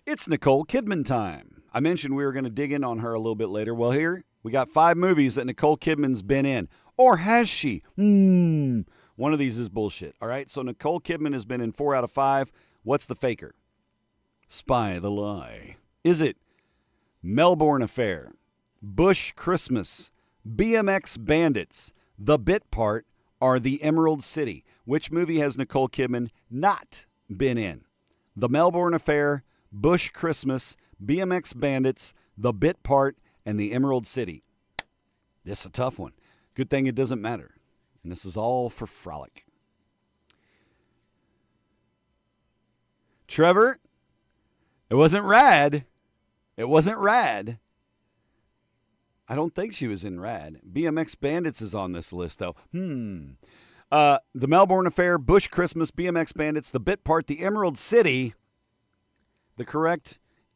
It's Nicole Kidman time. I mentioned we were going to dig in on her a little bit later. Well, here we got 5 movies that Nicole Kidman's been in. Or has she? One of these is bullshit. All right, so Nicole Kidman has been in 4 out of 5. What's the faker? Spy the Lie. Is it Melbourne Affair, Bush Christmas, BMX Bandits, The Bit Part, or The Emerald City? Which movie has Nicole Kidman not been in? The Melbourne Affair, Bush Christmas, BMX Bandits, The Bit Part, and The Emerald City. This is a tough one. Good thing it doesn't matter. And this is all for frolic. Trevor, it wasn't Rad. It wasn't Rad. I don't think she was in Rad. BMX Bandits is on this list, though. The Melbourne Affair, Bush Christmas, BMX Bandits, The Bit Part, The Emerald City. The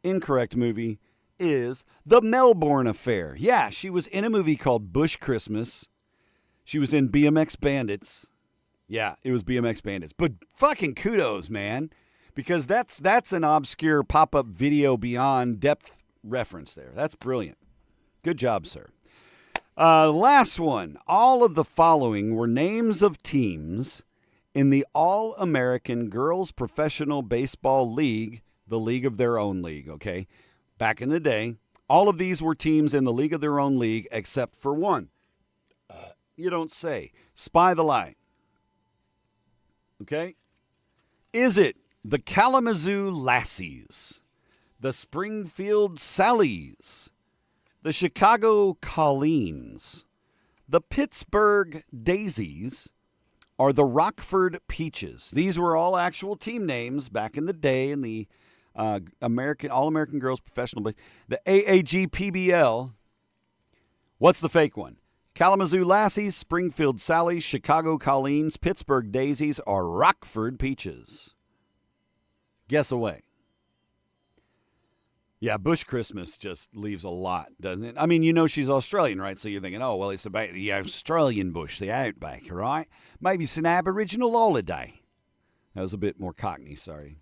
incorrect movie is The Melbourne Affair. Yeah, she was in a movie called Bush Christmas. She was in BMX Bandits. Yeah, it was BMX Bandits. But fucking kudos, man. Because that's an obscure pop-up video beyond depth reference there. That's brilliant. Good job, sir. Last one. All of the following were names of teams in the All-American Girls Professional Baseball League, the league of their own league, okay? Back in the day, all of these were teams in the league of their own league except for one. You don't say. Spy the Lie. Okay? Is it the Kalamazoo Lassies, the Springfield Sallies, the Chicago Colleens, the Pittsburgh Daisies, or the Rockford Peaches? These were all actual team names back in the day in the All-American Girls Professional Baseball, the AAGPBL. What's the fake one? Kalamazoo Lassies, Springfield Sallies, Chicago Colleens, Pittsburgh Daisies, or Rockford Peaches? Guess away. Yeah, Bush Christmas just leaves a lot, doesn't it? I mean, you know she's Australian, right? So you're thinking, oh, well, it's about the Australian bush, the outback, right? Maybe it's an Aboriginal holiday. That was a bit more Cockney, sorry.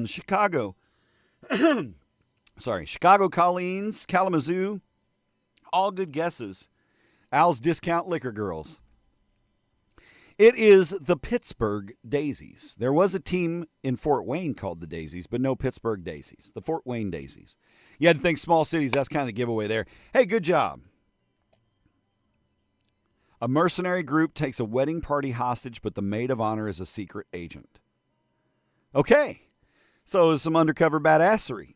Chicago. Sorry, Chicago Colleens, Kalamazoo. All good guesses. Al's Discount Liquor Girls. It is the Pittsburgh Daisies. There was a team in Fort Wayne called the Daisies, but no Pittsburgh Daisies. The Fort Wayne Daisies. You had to think small cities. That's kind of the giveaway there. Hey, good job. A mercenary group takes a wedding party hostage, but the maid of honor is a secret agent. Okay. So some undercover badassery.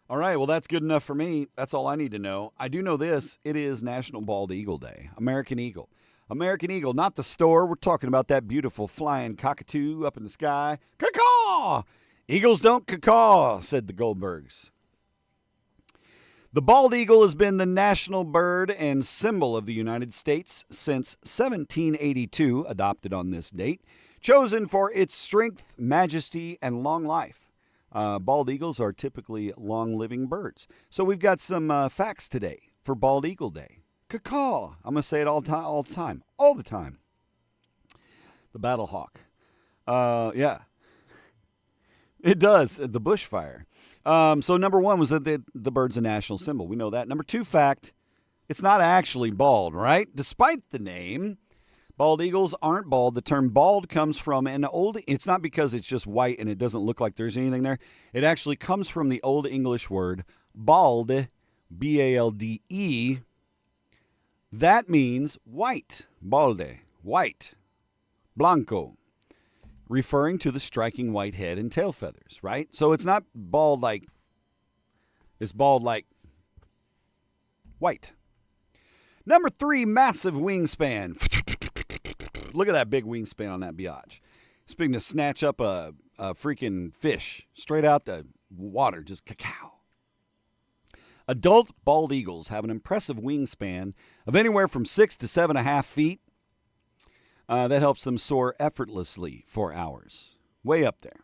All right, well, that's good enough for me. That's all I need to know. I do know this. It is National Bald Eagle Day. American Eagle. American Eagle, not the store. We're talking about that beautiful flying cockatoo up in the sky. Caw-caw! Eagles don't caw-caw, said the Goldbergs. The bald eagle has been the national bird and symbol of the United States since 1782, adopted on this date, chosen for its strength, majesty, and long life. Bald eagles are typically long-living birds. So we've got some facts today for Bald Eagle Day. Caw-caw. I'm going to say it all the time. The battle hawk. Yeah. It does. The bushfire. So number one was that the bird's a national symbol. We know that. Number two fact, it's not actually bald, right? Despite the name, bald eagles aren't bald. The term bald comes from it's not because it's just white and it doesn't look like there's anything there. It actually comes from the Old English word bald, B-A-L-D-E. That means white, balde, white, blanco, referring to the striking white head and tail feathers, right? So it's not bald like, it's bald like white. Number three, massive wingspan. Look at that big wingspan on that biatch. It's big to snatch up a freaking fish straight out the water, just cacao. Adult bald eagles have an impressive wingspan of anywhere from 6 to 7.5 feet. That helps them soar effortlessly for hours. Way up there.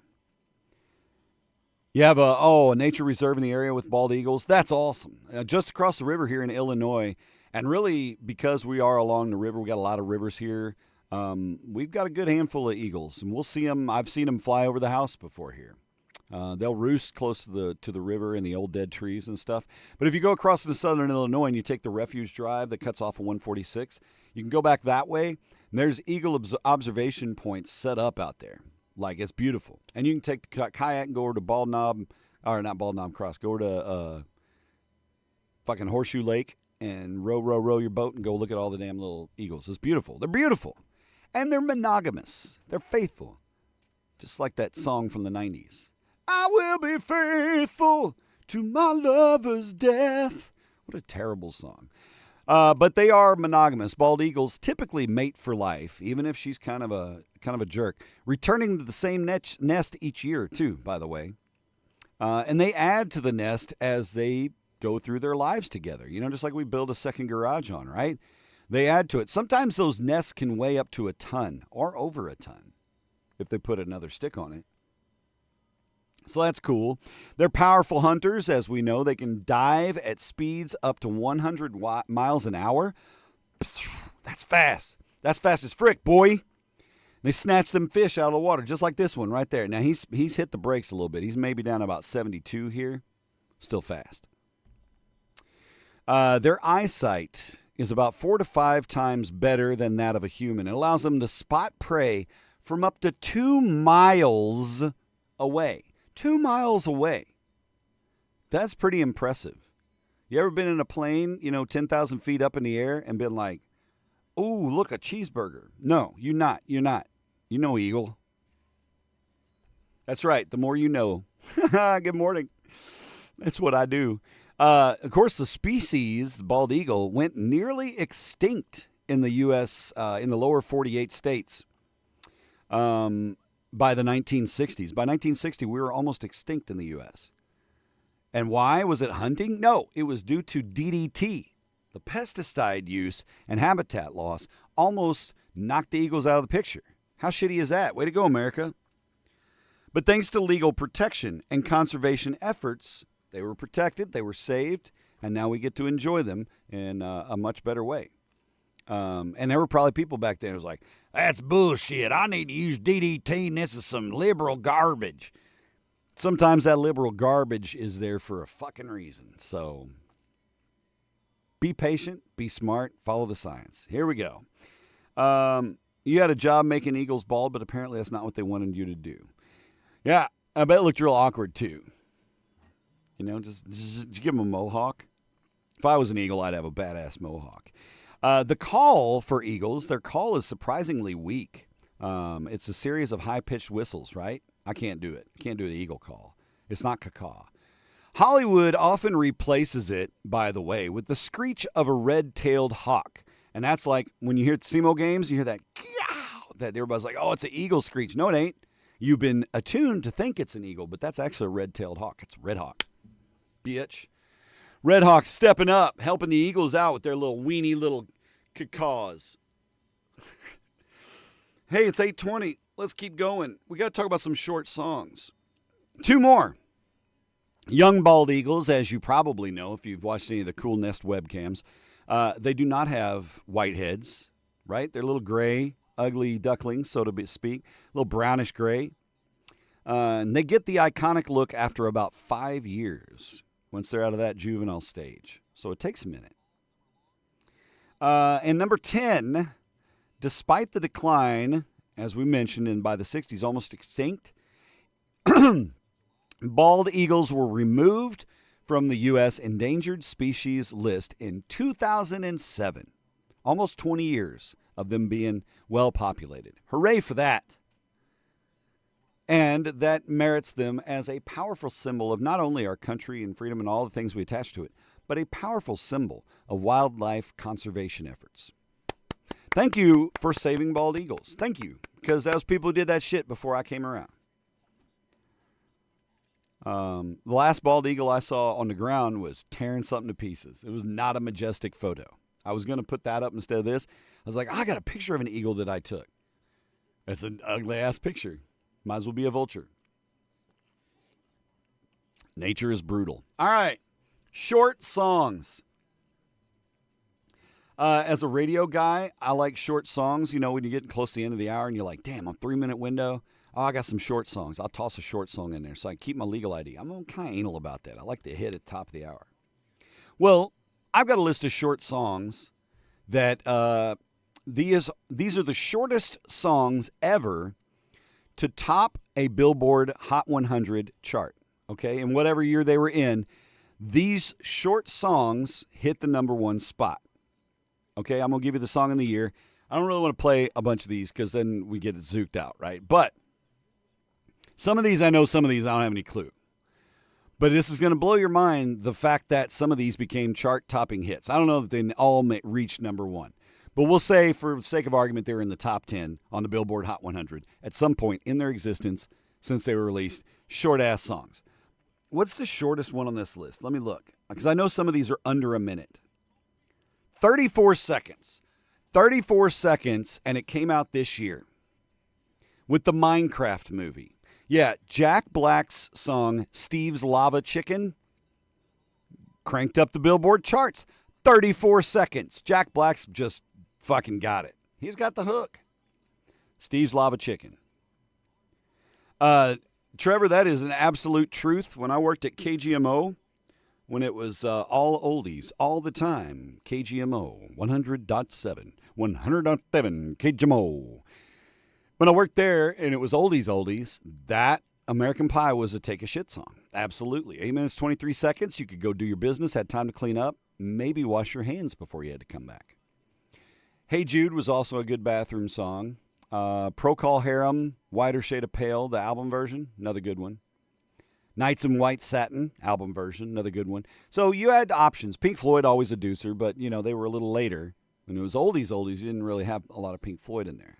You have a nature reserve in the area with bald eagles. That's awesome. Just across the river here in Illinois, and really because we are along the river, we got a lot of rivers here. We've got a good handful of eagles, and we'll see them. I've seen them fly over the house before here. They'll roost close to the river and the old dead trees and stuff. But if you go across into southern Illinois and you take the refuge drive that cuts off of 146, you can go back that way. And there's eagle observation points set up out there. Like, it's beautiful. And you can take the kayak and go over to Bald Knob, or not Bald Knob Cross, go over to fucking Horseshoe Lake and row your boat and go look at all the damn little eagles. It's beautiful. They're beautiful. And they're monogamous. They're faithful. Just like that song from the 90s. I will be faithful to my lover's death. What a terrible song. But they are monogamous. Bald eagles typically mate for life, even if she's kind of a jerk. Returning to the same nest each year, too, by the way. And they add to the nest as they go through their lives together. You know, just like we build a second garage on, right? They add to it. Sometimes those nests can weigh up to a ton or over a ton if they put another stick on it. So that's cool. They're powerful hunters, as we know. They can dive at speeds up to 100 miles an hour. That's fast. That's fast as frick, boy. They snatch them fish out of the water, just like this one right there. Now, he's hit the brakes a little bit. He's maybe down about 72 here. Still fast. Their eyesight is about 4 to 5 times better than that of a human. It allows them to spot prey from up to 2 miles away. 2 miles away. That's pretty impressive. You ever been in a plane, 10,000 feet up in the air and been like, ooh, look, a cheeseburger. No, you're not. You're not. You know, eagle. That's right. The more you know. Good morning. That's what I do. Of course, the species, the bald eagle, went nearly extinct in the U.S., in the lower 48 states. By the 1960s. By 1960, we were almost extinct in the U.S. And why? Was it hunting? No, it was due to DDT. The pesticide use and habitat loss almost knocked the eagles out of the picture. How shitty is that? Way to go, America. But thanks to legal protection and conservation efforts, they were protected, they were saved, and now we get to enjoy them in a much better way. And there were probably people back then who was like, that's bullshit. I need to use DDT and this is some liberal garbage. Sometimes that liberal garbage is there for a fucking reason. So be patient, be smart, follow the science. Here we go. You had a job making eagles bald, but apparently that's not what they wanted you to do. Yeah, I bet it looked real awkward too. Just give them a mohawk. If I was an eagle, I'd have a badass mohawk. The call for eagles, their call is surprisingly weak. It's a series of high-pitched whistles, right? I can't do it. I can't do the eagle call. It's not caw. Hollywood often replaces it, by the way, with the screech of a red-tailed hawk. And that's like when you hear SEMO games, you hear that, that everybody's like, oh, it's an eagle screech. No, it ain't. You've been attuned to think it's an eagle, but that's actually a red-tailed hawk. It's a red hawk. Bitch. Red Hawks stepping up, helping the Eagles out with their little weenie little cacaws. Hey, it's 8:20. Let's keep going. We got to talk about some short songs. 2 more. Young bald eagles, as you probably know if you've watched any of the Cool Nest webcams, they do not have white heads, right? They're little gray, ugly ducklings, so to speak, a little brownish gray. And they get the iconic look after about 5 years once they're out of that juvenile stage. So it takes a minute. And number 10, despite the decline, as we mentioned, and by the 60s almost extinct, bald eagles were removed from the U.S. endangered species list in 2007. Almost 20 years of them being well populated. Hooray for that. And that merits them as a powerful symbol of not only our country and freedom and all the things we attach to it, but a powerful symbol of wildlife conservation efforts. Thank you for saving bald eagles. Thank you, because those people who did that shit before I came around. The last bald eagle I saw on the ground was tearing something to pieces. It was not a majestic photo. I was going to put that up instead of this. I was like, I got a picture of an eagle that I took. That's an ugly-ass picture. Might as well be a vulture. Nature is brutal. All right. Short songs. As a radio guy, I like short songs. You know, when you get close to the end of the hour and you're like, damn, I'm 3-minute window. Oh, I got some short songs. I'll toss a short song in there so I can keep my legal ID. I'm kind of anal about that. I like to hit at the top of the hour. Well, I've got a list of short songs that these are the shortest songs ever to top a Billboard Hot 100 chart, okay? In whatever year they were in, these short songs hit the number 1 spot, okay? I'm going to give you the song of the year. I don't really want to play a bunch of these because then we get it zooked out, right? But some of these I know, some of these I don't have any clue. But this is going to blow your mind, the fact that some of these became chart-topping hits. I don't know that they all reached number 1. But we'll say, for the sake of argument, they were in the top 10 on the Billboard Hot 100 at some point in their existence since they were released. Short-ass songs. What's the shortest one on this list? Let me look. Because I know some of these are under a minute. 34 seconds. 34 seconds, and it came out this year with the Minecraft movie. Yeah, Jack Black's song, Steve's Lava Chicken, cranked up the Billboard charts. 34 seconds. Jack Black's just fucking got it. He's got the hook. Steve's Lava Chicken. Trevor, that is an absolute truth. When I worked at KGMO, when it was all oldies, all the time, KGMO, 100.7, 100.7, KGMO. When I worked there and it was oldies, that American Pie was a take a shit song. Absolutely. 8 minutes, 23 seconds. You could go do your business, had time to clean up, maybe wash your hands before you had to come back. Hey Jude was also a good bathroom song. Procol Harum, Whiter Shade of Pale, the album version, another good one. Nights in White Satin, album version, another good one. So you had options. Pink Floyd, always a doocer, but, you know, they were a little later. When it was oldies, you didn't really have a lot of Pink Floyd in there.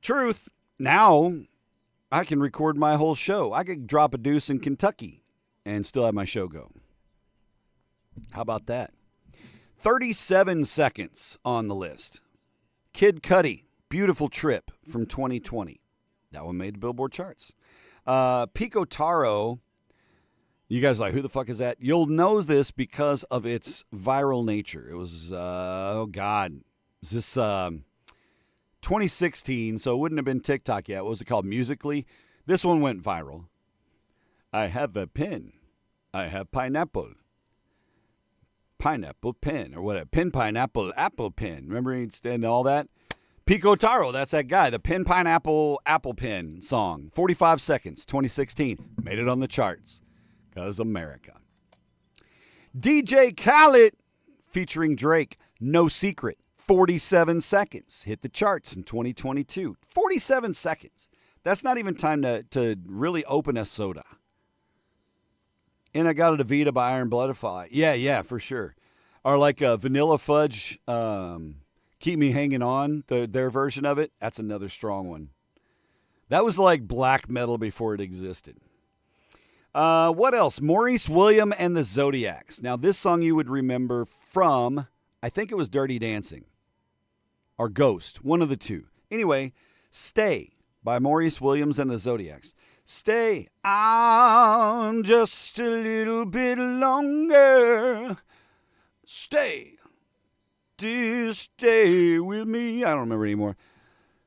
Truth, now I can record my whole show. I could drop a deuce in Kentucky and still have my show go. How about that? 37 seconds on the list. Kid Cudi, Beautiful Trip from 2020. That one made the Billboard charts. Pico Taro, you guys are like, who the fuck is that? You'll know this because of its viral nature. It was, is this 2016, so it wouldn't have been TikTok yet. What was it called? Musically? This one went viral. I have a pen. I have pineapple. Pineapple pen, or whatever. Pin, pineapple, apple pen. Remember and all that? Pico Taro, that's that guy. The Pin, Pineapple, Apple Pen song. 45 seconds, 2016. Made it on the charts. Because America. DJ Khaled, featuring Drake, No Secret. 47 seconds. Hit the charts in 2022. 47 seconds. That's not even time to really open a soda. And I Got a Davita by Iron Butterfly. Yeah, for sure. Or like Vanilla Fudge, Keep Me Hanging On, their version of it. That's another strong one. That was like black metal before it existed. What else? Maurice William and the Zodiacs. Now, this song you would remember from, I think it was Dirty Dancing or Ghost, one of the two. Anyway, Stay by Maurice Williams and the Zodiacs. Stay on just a little bit longer. Stay. Do stay with me. I don't remember anymore.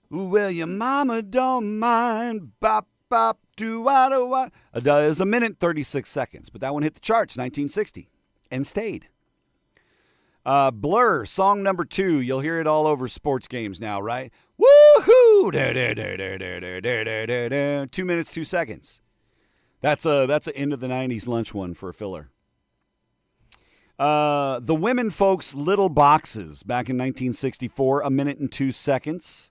Well, your mama don't mind. Bop, bop, do-wah. It's a minute 36 seconds, but that one hit the charts, 1960, and stayed. Blur, song number 2. You'll hear it all over sports games now, right? Woohoo! 2 minutes, 2 seconds. That's an end of the 90s lunch one for a filler. The Women Folks' Little Boxes back in 1964, a minute and 2 seconds.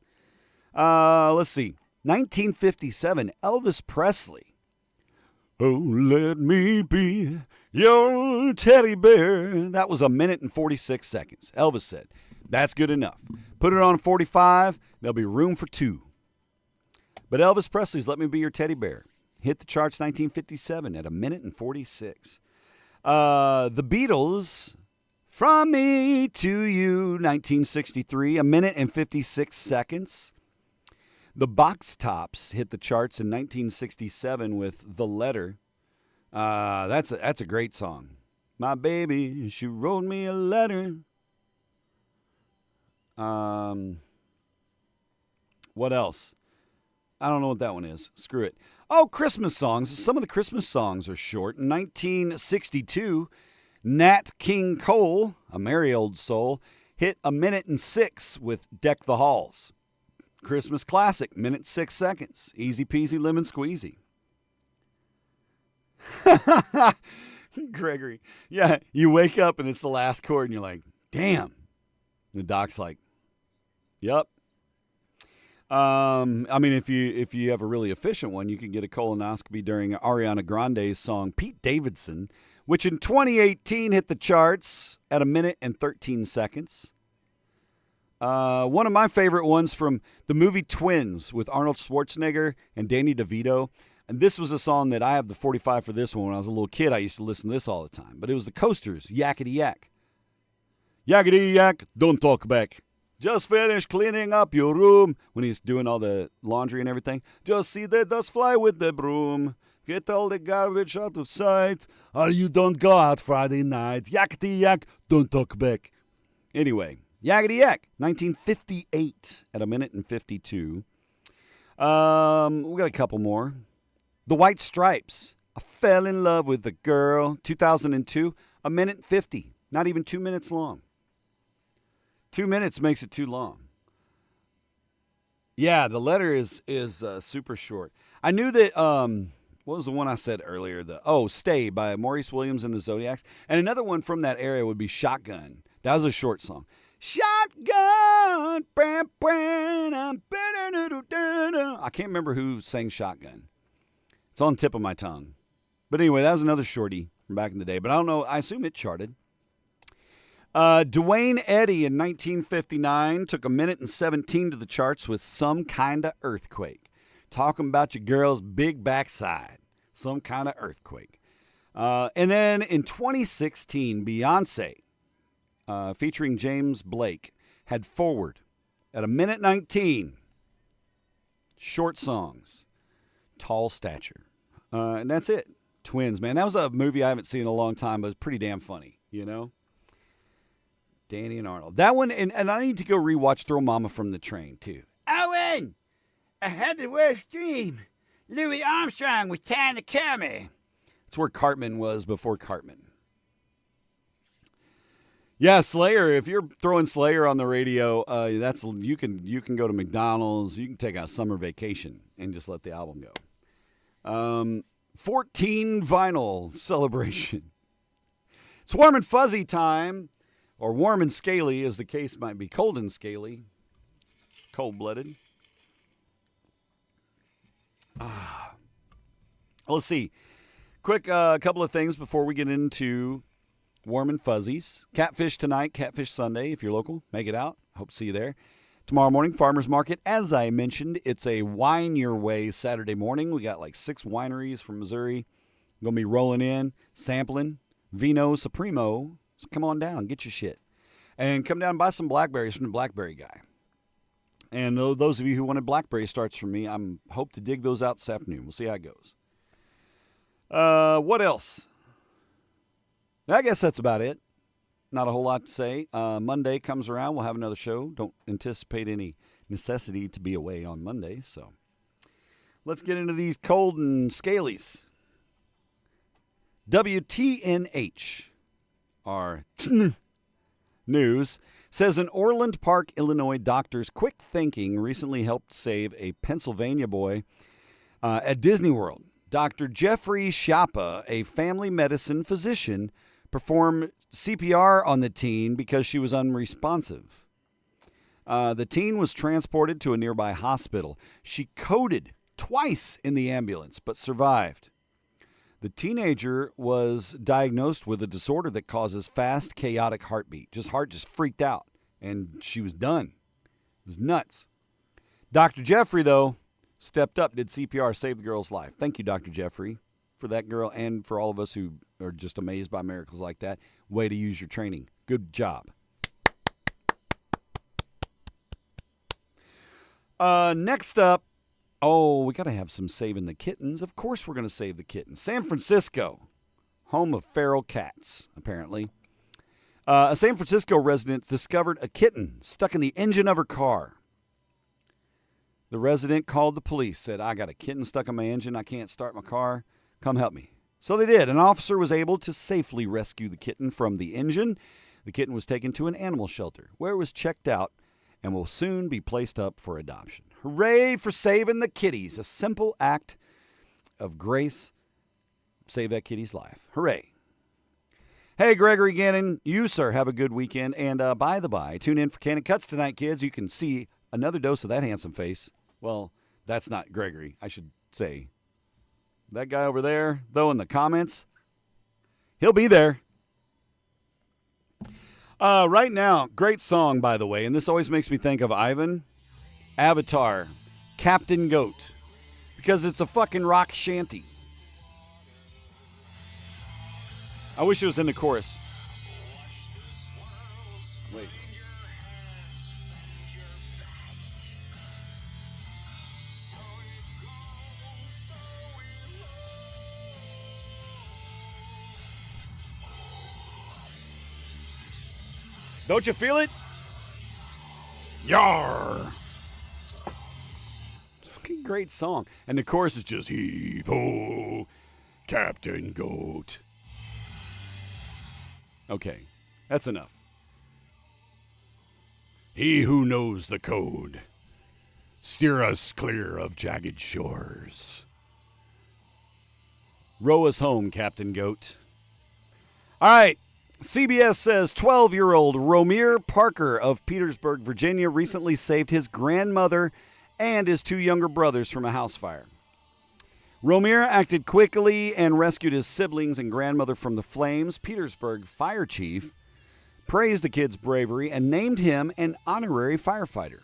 Let's see. 1957, Elvis Presley. Oh, let me be your teddy bear. That was a minute and 46 seconds. Elvis said, that's good enough. Put it on 45, there'll be room for 2. But Elvis Presley's Let Me Be Your Teddy Bear hit the charts 1957 at a minute and 46. The Beatles, From Me to You, 1963, a minute and 56 seconds. The Box Tops hit the charts in 1967 with The Letter. That's a great song. My baby, she wrote me a letter. What else? I don't know what that one is. Screw it. Oh, Christmas songs. Some of the Christmas songs are short. In 1962, Nat King Cole, a merry old soul, hit a minute and 6 with Deck the Halls. Christmas classic, minute 6 seconds. Easy peasy lemon squeezy. Gregory. Yeah, you wake up and it's the last chord and you're like, damn. And the doc's like, yep. I mean, if you have a really efficient one, you can get a colonoscopy during Ariana Grande's song Pete Davidson, which in 2018 hit the charts at a minute and 13 seconds. One of my favorite ones from the movie Twins with Arnold Schwarzenegger and Danny DeVito. And this was a song that I have the 45 for this one. When I was a little kid, I used to listen to this all the time. But it was the Coasters, Yakety Yak. Yakety Yak, don't talk back. Just finish cleaning up your room. When he's doing all the laundry and everything. Just see the dust fly with the broom. Get all the garbage out of sight. Or you don't go out Friday night. Yakety yak, don't talk back. Anyway, Yakety Yak, 1958 at a minute and 52. We got a couple more. The White Stripes, I fell in love with the girl. 2002, a minute and 50. Not even 2 minutes long. 2 minutes makes it too long. Yeah, The Letter is super short. I knew that, what was the one I said earlier? Stay by Maurice Williams and the Zodiacs. And another one from that area would be Shotgun. That was a short song. Shotgun. I can't remember who sang Shotgun. It's on the tip of my tongue. But anyway, that was another shorty from back in the day. But I don't know. I assume it charted. Dwayne Eddy in 1959 took a minute and 17 to the charts with Some Kinda Earthquake. Talking about your girl's big backside. Some kind of earthquake. And then in 2016, Beyonce, featuring James Blake, had Forward at a minute 19. Short songs. Tall stature. And that's it. Twins, man. That was a movie I haven't seen in a long time, but it's pretty damn funny, you know? Danny and Arnold. That one, and I need to go rewatch Throw Mama from the Train, too. Owen! I had the worst dream. Louis Armstrong was trying to kill me. That's where Cartman was before Cartman. Yeah, Slayer. If you're throwing Slayer on the radio, you can go to McDonald's. You can take a summer vacation and just let the album go. 14 vinyl celebration. It's warm and fuzzy time, or warm and scaly, as the case might be. Cold and scaly, cold-blooded. Let's see. Quick couple of things before we get into Warm and Fuzzies. Catfish tonight, Catfish Sunday. If you're local, make it out. Hope to see you there. Tomorrow morning, Farmers Market. As I mentioned, it's a Wine Your Way Saturday morning. We got like 6 wineries from Missouri. Going to be rolling in, sampling. Vino Supremo. So come on down, get your shit. And come down and buy some blackberries from the Blackberry Guy. And those of you who wanted blackberry starts from me, I'm hope to dig those out this afternoon. We'll see how it goes. What else? I guess that's about it. Not a whole lot to say. Monday comes around. We'll have another show. Don't anticipate any necessity to be away on Monday. So let's get into these cold and scalies. WTNH, our news, says an Orland Park, Illinois doctor's quick thinking recently helped save a Pennsylvania boy at Disney World. Dr. Jeffrey Schiappa, a family medicine physician, performed CPR on the teen because she was unresponsive. The teen was transported to a nearby hospital. She coded twice in the ambulance, but survived. The teenager was diagnosed with a disorder that causes fast, chaotic heartbeat. Heart just freaked out, and she was done. It was nuts. Dr. Jeffrey, though, stepped up, did CPR, saved the girl's life. Thank you, Dr. Jeffrey, for that girl and for all of us who are just amazed by miracles like that. Way to use your training. Good job. Next up, we got to have some saving the kittens. Of course we're going to save the kittens. San Francisco, home of feral cats, apparently. A San Francisco resident discovered a kitten stuck in the engine of her car. The resident called the police, said, I got a kitten stuck in my engine. I can't start my car. Come help me. So they did. An officer was able to safely rescue the kitten from the engine. The kitten was taken to an animal shelter where it was checked out and will soon be placed up for adoption. Hooray for saving the kitties. A simple act of grace. Save that kitty's life. Hooray. Hey, Gregory Gannon, you, sir, have a good weekend. And by the by, tune in for Cannon Cuts tonight, kids. You can see another dose of that handsome face. Well, that's not Gregory, I should say. That guy over there, though, in the comments, he'll be there. Right now, great song, by the way, and this always makes me think of Ivan, Avatar, Captain Goat, because it's a fucking rock shanty. I wish it was in the chorus. Wait. Don't you feel it? Yar! Fucking great song. And the chorus is just heave-ho, Captain Goat. Okay, that's enough. He who knows the code, steer us clear of jagged shores. Row us home, Captain Goat. All right. CBS says 12-year-old Romir Parker of Petersburg, Virginia, recently saved his grandmother and his 2 younger brothers from a house fire. Romir acted quickly and rescued his siblings and grandmother from the flames. Petersburg fire chief praised the kid's bravery and named him an honorary firefighter.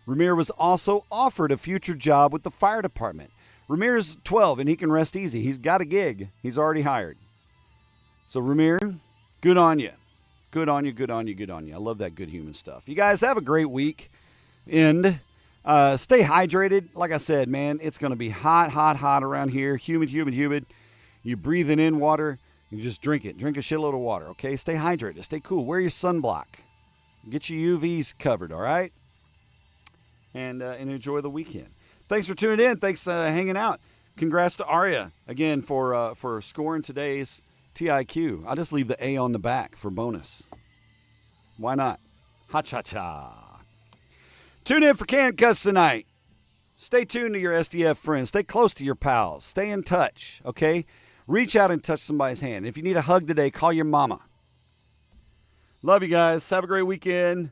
Romir was also offered a future job with the fire department. Romir's 12 and he can rest easy. He's got a gig. He's already hired. So Romir, good on you. Good on you, good on you, good on you. I love that good human stuff. You guys have a great week. And stay hydrated. Like I said, man, it's going to be hot around here. Humid. You're breathing in water. You just drink it. Drink a shitload of water, okay? Stay hydrated. Stay cool. Wear your sunblock. Get your UVs covered, all right? And enjoy the weekend. Thanks for tuning in. Thanks for hanging out. Congrats to Arya, again, for scoring today's TIQ. I'll just leave the A on the back for bonus. Why not? Ha-cha-cha. Tune in for Can Cuss tonight. Stay tuned to your SDF friends. Stay close to your pals. Stay in touch, okay? Reach out and touch somebody's hand. If you need a hug today, call your mama. Love you guys. Have a great weekend.